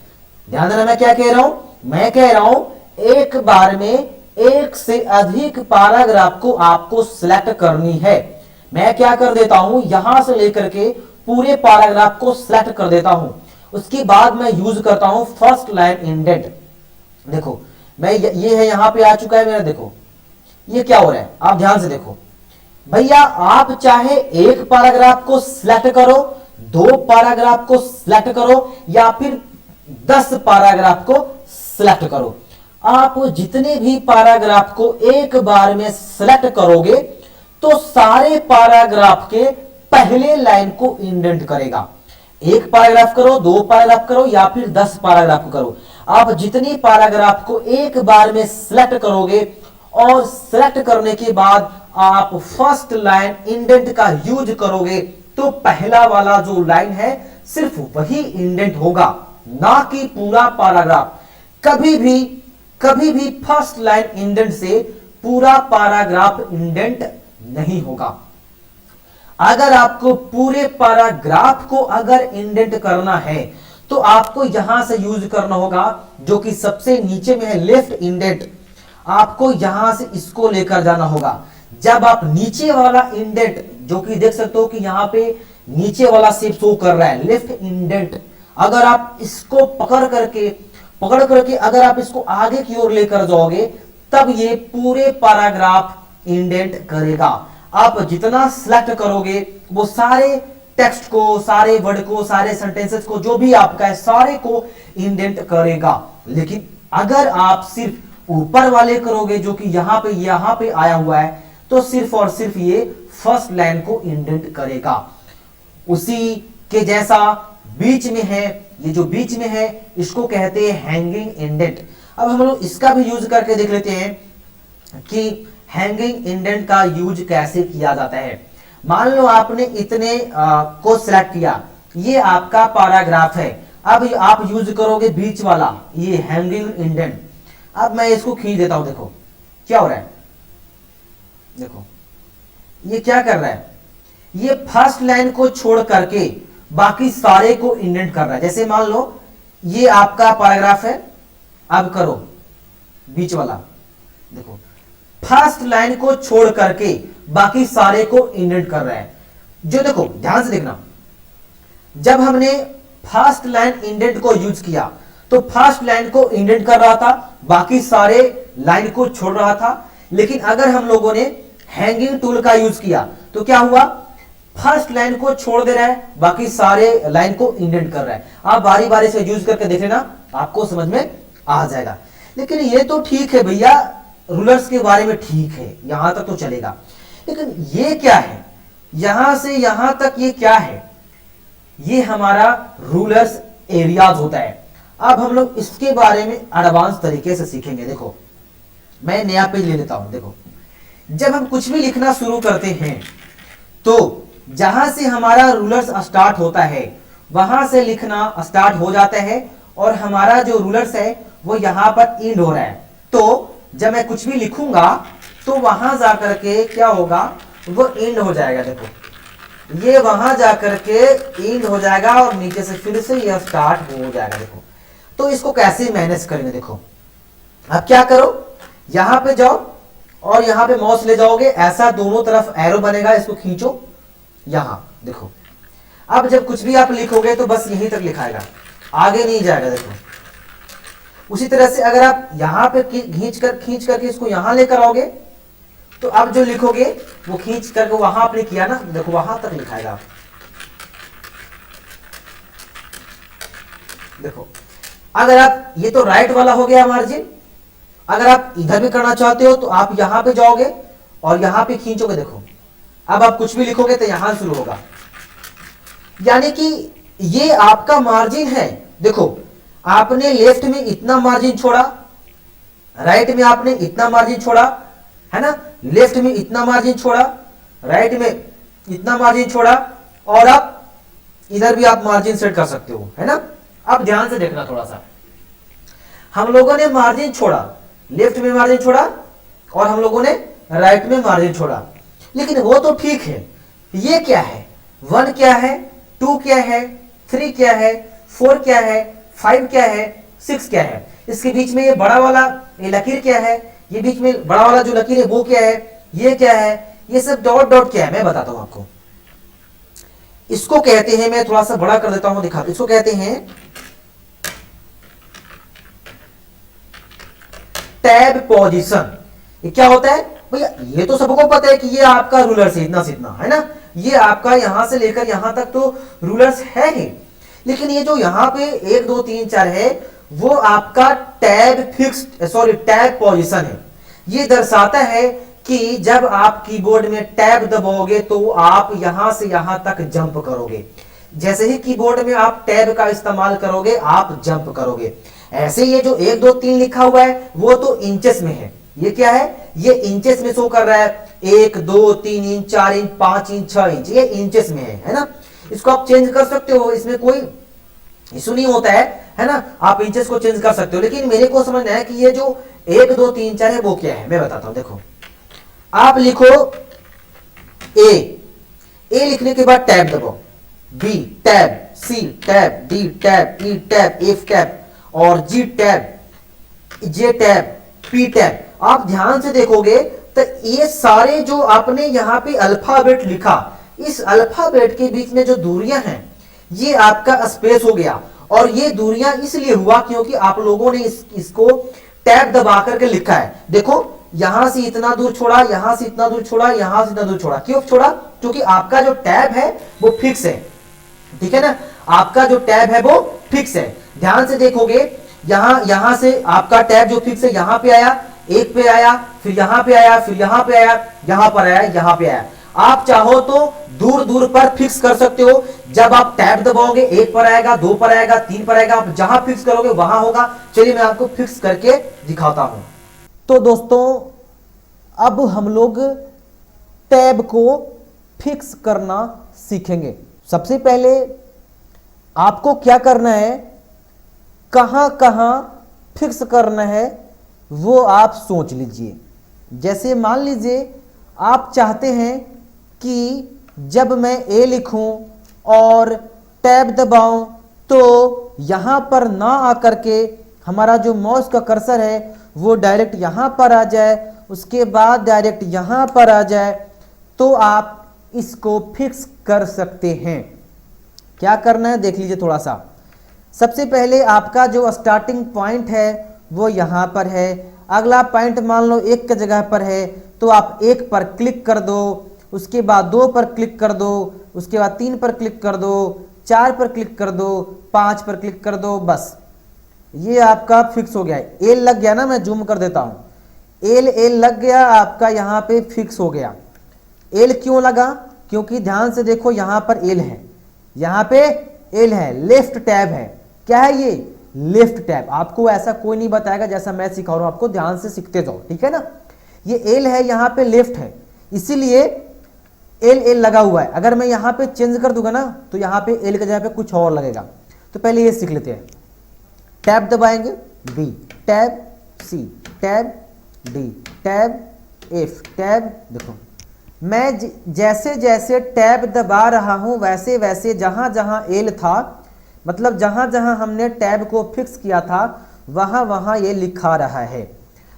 Speaker 2: ध्यान देना मैं क्या कह रहा हूं, मैं कह रहा हूं एक बार में एक से अधिक पैराग्राफ को आपको सिलेक्ट करनी है। मैं क्या कर देता हूं, यहां से लेकर के पूरे पैराग्राफ को सिलेक्ट कर देता हूं। उसके बाद मैं यूज करता हूं फर्स्ट लाइन इंडेंट। देखो मैं ये है, यहां पे आ चुका है मेरा। देखो ये क्या हो रहा है, आप ध्यान से देखो भैया। आप चाहे एक पैराग्राफ को सिलेक्ट करो, 2 पैराग्राफ को सिलेक्ट करो, या फिर 10 पैराग्राफ को सिलेक्ट करो। आप जितने भी पैराग्राफ को एक बार में सिलेक्ट करोगे तो सारे पैराग्राफ के पहले लाइन को इंडेंट करेगा। एक पैराग्राफ करो, 2 पैराग्राफ करो, या फिर 10 पैराग्राफ करो। आप जितनी पैराग्राफ को एक बार में सिलेक्ट करोगे और सिलेक्ट करने के बाद आप फर्स्ट लाइन इंडेंट का यूज करोगे तो पहला वाला जो लाइन है सिर्फ वही इंडेंट होगा, ना कि पूरा पैराग्राफ। कभी भी फर्स्ट लाइन इंडेंट से पूरा पैराग्राफ इंडेंट नहीं होगा। अगर आपको पूरे पैराग्राफ को अगर इंडेंट करना है तो आपको यहां से यूज करना होगा, जो कि सबसे नीचे में है लेफ्ट इंडेंट। आपको यहां से इसको लेकर जाना होगा। जब आप नीचे वाला इंडेंट, जो कि देख सकते हो कि यहां पे नीचे वाला शेप शो कर रहा है लेफ्ट इंडेंट, अगर आप इसको पकड़ करके अगर आप इसको आगे की ओर लेकर जाओगे तब ये पूरे पैराग्राफ इंडेंट करेगा। आप जितना सिलेक्ट करोगे वो सारे टेक्स्ट को, सारे वर्ड को, सारे सेंटेंसेस को, जो भी आपका है सारे को इंडेंट करेगा। लेकिन अगर आप सिर्फ ऊपर वाले करोगे, जो कि यहां पे आया हुआ है, तो सिर्फ और सिर्फ ये फर्स्ट लाइन को इंडेंट करेगा। उसी के जैसा बीच में है, ये जो बीच में है इसको कहते हैं हैंगिंग इंडेंट। अब हम लोग इसका भी यूज करके देख लेते हैं कि हैंगिंग इंडेंट का यूज कैसे किया जाता है। मान लो आपने इतने को सिलेक्ट किया, ये आपका पैराग्राफ है। अब आप यूज करोगे बीच वाला ये हैंगिंग इंडेंट। अब मैं इसको खींच देता हूं, देखो क्या हो रहा है। देखो ये क्या कर रहा है, ये फर्स्ट लाइन को छोड़ करके बाकी सारे को इंडेंट कर रहा है। जैसे मान लो ये आपका पैराग्राफ है, अब करो बीच वाला। देखो फर्स्ट लाइन को छोड़ करके बाकी सारे को इंडेंट कर रहा है। जो देखो ध्यान से देखना, जब हमने फर्स्ट लाइन इंडेंट को यूज किया तो फर्स्ट लाइन को इंडेंट कर रहा था, बाकी सारे लाइन को छोड़ रहा था। लेकिन अगर हम लोगों ने हैंगिंग टूल का यूज किया तो क्या हुआ, फर्स्ट लाइन को छोड़ दे रहा है, बाकी सारे लाइन को इंडेंट कर रहा है। आप बारी बारी से यूज करके देख लेना, आपको समझ में आ जाएगा। लेकिन ये तो ठीक है भैया, रूलर्स के बारे में ठीक है, यहां तक तो चलेगा। लेकिन ये क्या है, यहां से यहां तक ये क्या है, ये हमारा रूलर्स एरियाज होता है। अब हम लोग इसके बारे में एडवांस तरीके से सीखेंगे। देखो मैं नया पेज ले लेता हूं। देखो जब हम कुछ भी लिखना शुरू करते हैं तो जहां से हमारा रूलर्स स्टार्ट होता है वहां से लिखना स्टार्ट हो जाता है, और हमारा जो रूलर्स है वो यहां पर एंड हो रहा है। तो जब मैं कुछ भी लिखूंगा तो वहां जाकर के क्या होगा, वो एंड हो जाएगा। देखो ये वहां जाकर के एंड हो जाएगा और नीचे से फिर से यह स्टार्ट हो जाएगा। देखो तो इसको कैसे मैनेज करेंगे। देखो अब क्या करो, यहां पे जाओ और यहां पे माउस ले जाओगे, ऐसा दोनों तरफ एरो बनेगा, इसको खींचो यहां। देखो अब जब कुछ भी आप लिखोगे तो बस यहीं तक लिखाएगा, आगे नहीं जाएगा। देखो उसी तरह से अगर आप यहां पे खींच करके इसको यहां लेकर आओगे तो अब जो लिखोगे वो खींच करके वहां आपने किया ना, देखो वहां तक लिखाएगा। देखो अगर आप, ये तो राइट वाला हो गया मार्जिन, अगर आप इधर भी करना चाहते हो तो आप यहां पे जाओगे और यहां पे खींचोगे। देखो अब आप कुछ भी लिखोगे तो यहां शुरू होगा, यानी कि ये आपका मार्जिन है। देखो आपने लेफ्ट में इतना मार्जिन छोड़ा, राइट में आपने इतना मार्जिन छोड़ा, है ना, लेफ्ट में इतना मार्जिन छोड़ा, राइट में इतना मार्जिन छोड़ा, और आप इधर भी आप मार्जिन सेट कर सकते हो, है ना। अब ध्यान से देखना थोड़ा सा, हम लोगों ने मार्जिन छोड़ा, लेफ्ट में मार्जिन छोड़ा और हम लोगों ने राइट में मार्जिन छोड़ा, लेकिन वो तो ठीक है। ये क्या है, 1 क्या है, 2 क्या है, 3 क्या है, 4 क्या है, 5 क्या है, 6 क्या है, इसके बीच में ये बड़ा वाला ये लकीर क्या है, ये बीच में बड़ा वाला जो लकीर है वो क्या है, ये क्या है, ये सब डॉट डॉट क्या है मैं बताता हूं आपको। इसको कहते हैं, मैं थोड़ा सा बड़ा कर देता हूं, दिखा, इसको कहते हैं टैब पोजीशन। ये क्या होता है भैया, ये तो सबको पता है कि ये आपका रूलर से इतना है ना, ये आपका यहां से लेकर यहां तक तो रूलर्स है ही, लेकिन ये जो यहां पे 1 2 3 4 है वो आपका tab fixed sorry tab position है। ये दर्शाता है कि जब आप कीबोर्ड में टैब दबाओगे तो आप यहां से यहां तक जंप करोगे, जैसे ही कीबोर्ड में आप टैब का इस्तेमाल करोगे आप जंप करोगे। ऐसे ये जो 1 2 3 लिखा हुआ है वो तो इंचेस में है, ये क्या है, ये इंचेस में शो कर रहा है, 1 2 3 इंच 4 इंच 5 इंच 6 इंच, ये इंचेस में है ना। इसको आप चेंज कर सकते हो, इसमें कोई इशू नहीं होता है ना, आप इंचेस को चेंज कर सकते हो, लेकिन मेरे को समझना है कि ये जो 1 2 3 4 है वो क्या है, मैं बताता हूं। देखो आप लिखो ए लिखने के बाद टैब दबाओ, B tab, C tab, D tab, ई टैब, एफ टैब और जी टैब, जे टैब, पी टैब। आप ध्यान से देखोगे तो ये सारे जो आपने यहां पे अल्फाबेट लिखा, इस अल्फाबेट के बीच में जो दूरियां हैं ये आपका स्पेस हो गया, और ये दूरियां इसलिए हुआ क्योंकि आप लोगों ने इसको टैब दबा करके लिखा है। देखो यहां से इतना दूर छोड़ा, यहां से इतना दूर छोड़ा, यहां से इतना दूर छोड़ा, क्यों छोड़ा, क्योंकि आपका जो टैब है वो फिक्स है, ठीक है ना, आपका जो टैब है वो फिक्स है। ध्यान से देखोगे यहां से आपका टैब जो फिक्स है यहां पे आया, एक पे आया, फिर यहां पे आया, फिर यहां पे आया, यहां पर आया, यहां पे आया। आप चाहो तो दूर दूर पर फिक्स कर सकते हो, जब आप टैब दबाओगे 1 पर आएगा, 2 पर आएगा, 3 पर आएगा, आप जहां फिक्स करोगे वहां होगा। चलिए मैं आपको फिक्स करके दिखाता हूं। तो दोस्तों अब हम लोग टैब को फिक्स करना सीखेंगे। सबसे पहले आपको क्या करना है, कहां कहां फिक्स करना है वो आप सोच लीजिए। जैसे मान लीजिए आप चाहते हैं कि जब मैं ए लिखूं और टैब दबाऊं तो यहां पर ना आकर के हमारा जो माउस का कर्सर है वो डायरेक्ट यहां पर आ जाए, उसके बाद डायरेक्ट यहां पर आ जाए, तो आप इसको फिक्स कर सकते हैं। क्या करना है देख लीजिए थोड़ा सा। सबसे पहले आपका जो स्टार्टिंग पॉइंट है वो यहां पर है, अगला पॉइंट मान लो 1 की जगह पर है तो आप 1 पर क्लिक कर दो, उसके बाद 2 पर क्लिक कर दो, उसके बाद 3 पर क्लिक कर दो, 4 पर क्लिक कर दो, 5 पर क्लिक कर दो, बस ये आपका फिक्स हो गया है। एल लग गया ना, मैं जूम कर देता हूं, एल लग गया आपका, यहां पे फिक्स हो गया। एल क्यों लगा, क्योंकि ध्यान से देखो यहां पर एल है, यहां पे एल है, लेफ्ट टैब है। क्या है ये, लेफ्ट टैब। आपको ऐसा कोई नहीं बताएगा, जैसा मैं सिखा रहा हूं आपको, ध्यान से सीखते जाओ, ठीक है ना। ये एल है, यहां पे लेफ्ट है, इसीलिए एल लगा हुआ है। अगर मैं यहां पे चेंज कर दूंगा ना तो यहां पे एल की जगह पे कुछ और लगेगा। तो पहले ये सीख लेते हैं। टैब दबाएंगे, B tab, C tab, D tab, F tab. देखो मैं जैसे जैसे टैब दबा रहा हूं वैसे वैसे जहां जहां एल था, मतलब जहां जहां हमने टैब को फिक्स किया था वहां वहां ये लिखा रहा है।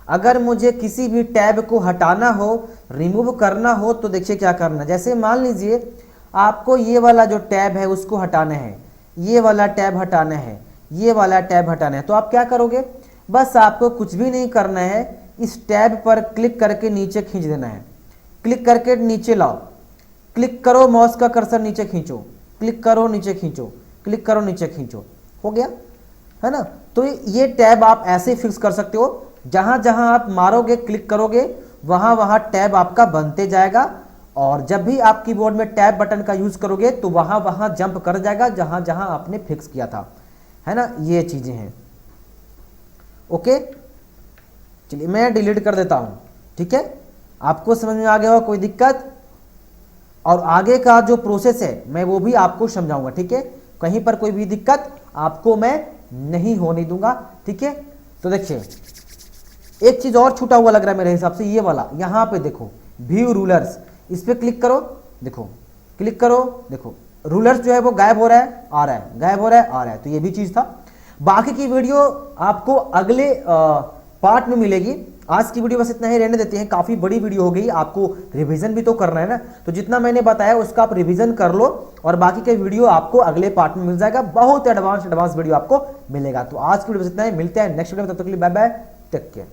Speaker 2: अगर मुझे किसी भी टैब को हटाना हो, रिमूव करना हो, तो देखिए क्या करना है। जैसे मान लीजिए आपको ये वाला जो टैब है उसको हटाना है, ये वाला टैब हटाना है, ये वाला टैब हटाना है, तो आप क्या करोगे, बस आपको कुछ भी नहीं करना है, इस टैब पर क्लिक करके नीचे खींच देना है। क्लिक करके नीचे लाओ, क्लिक करो, माउस का कर्सर नीचे खींचो, क्लिक करो नीचे खींचो, क्लिक करो नीचे खींचो, हो गया है ना। तो ये टैब आप ऐसे फिक्स कर सकते हो, जहां जहां आप मारोगे, क्लिक करोगे, वहां वहां टैब आपका बनते जाएगा, और जब भी आप कीबोर्ड में टैब बटन का यूज करोगे तो वहां वहां जंप कर जाएगा जहां जहां आपने फिक्स किया था, है ना। ये चीजें हैं, ओके। चलिए मैं डिलीट कर देता हूं, ठीक है। आपको समझ में आ गया हो, कोई दिक्कत? और आगे का जो प्रोसेस है मैं वो भी आपको समझाऊंगा, ठीक है। कहीं पर कोई भी दिक्कत आपको मैं नहीं होने दूंगा, ठीक है। तो देखिए एक चीज और छूटा हुआ लग रहा है मेरे हिसाब से, ये वाला यहां पे देखो व्यू रूलर्स, इस पे क्लिक करो, देखो क्लिक करो, देखो रूलर्स जो है वो गायब हो रहा है, आ रहा है, गायब हो रहा है, आ रहा है। तो ये भी चीज था। बाकी की वीडियो आपको अगले पार्ट में मिलेगी। आज की वीडियो बस इतना ही रहने देते हैं, काफी बड़ी वीडियो हो गई, आपको रिवीजन भी तो करना है ना, तो जितना मैंने बताया उसका आप रिवीजन कर लो और बाकी का वीडियो आपको अगले पार्ट में मिल जाएगा, बहुत एडवांस वीडियो आपको मिलेगा। तो आज की वीडियो बस इतना ही, मिलते हैं नेक्स्ट वीडियो में, तब तक के लिए बाय बाय, टेक केयर।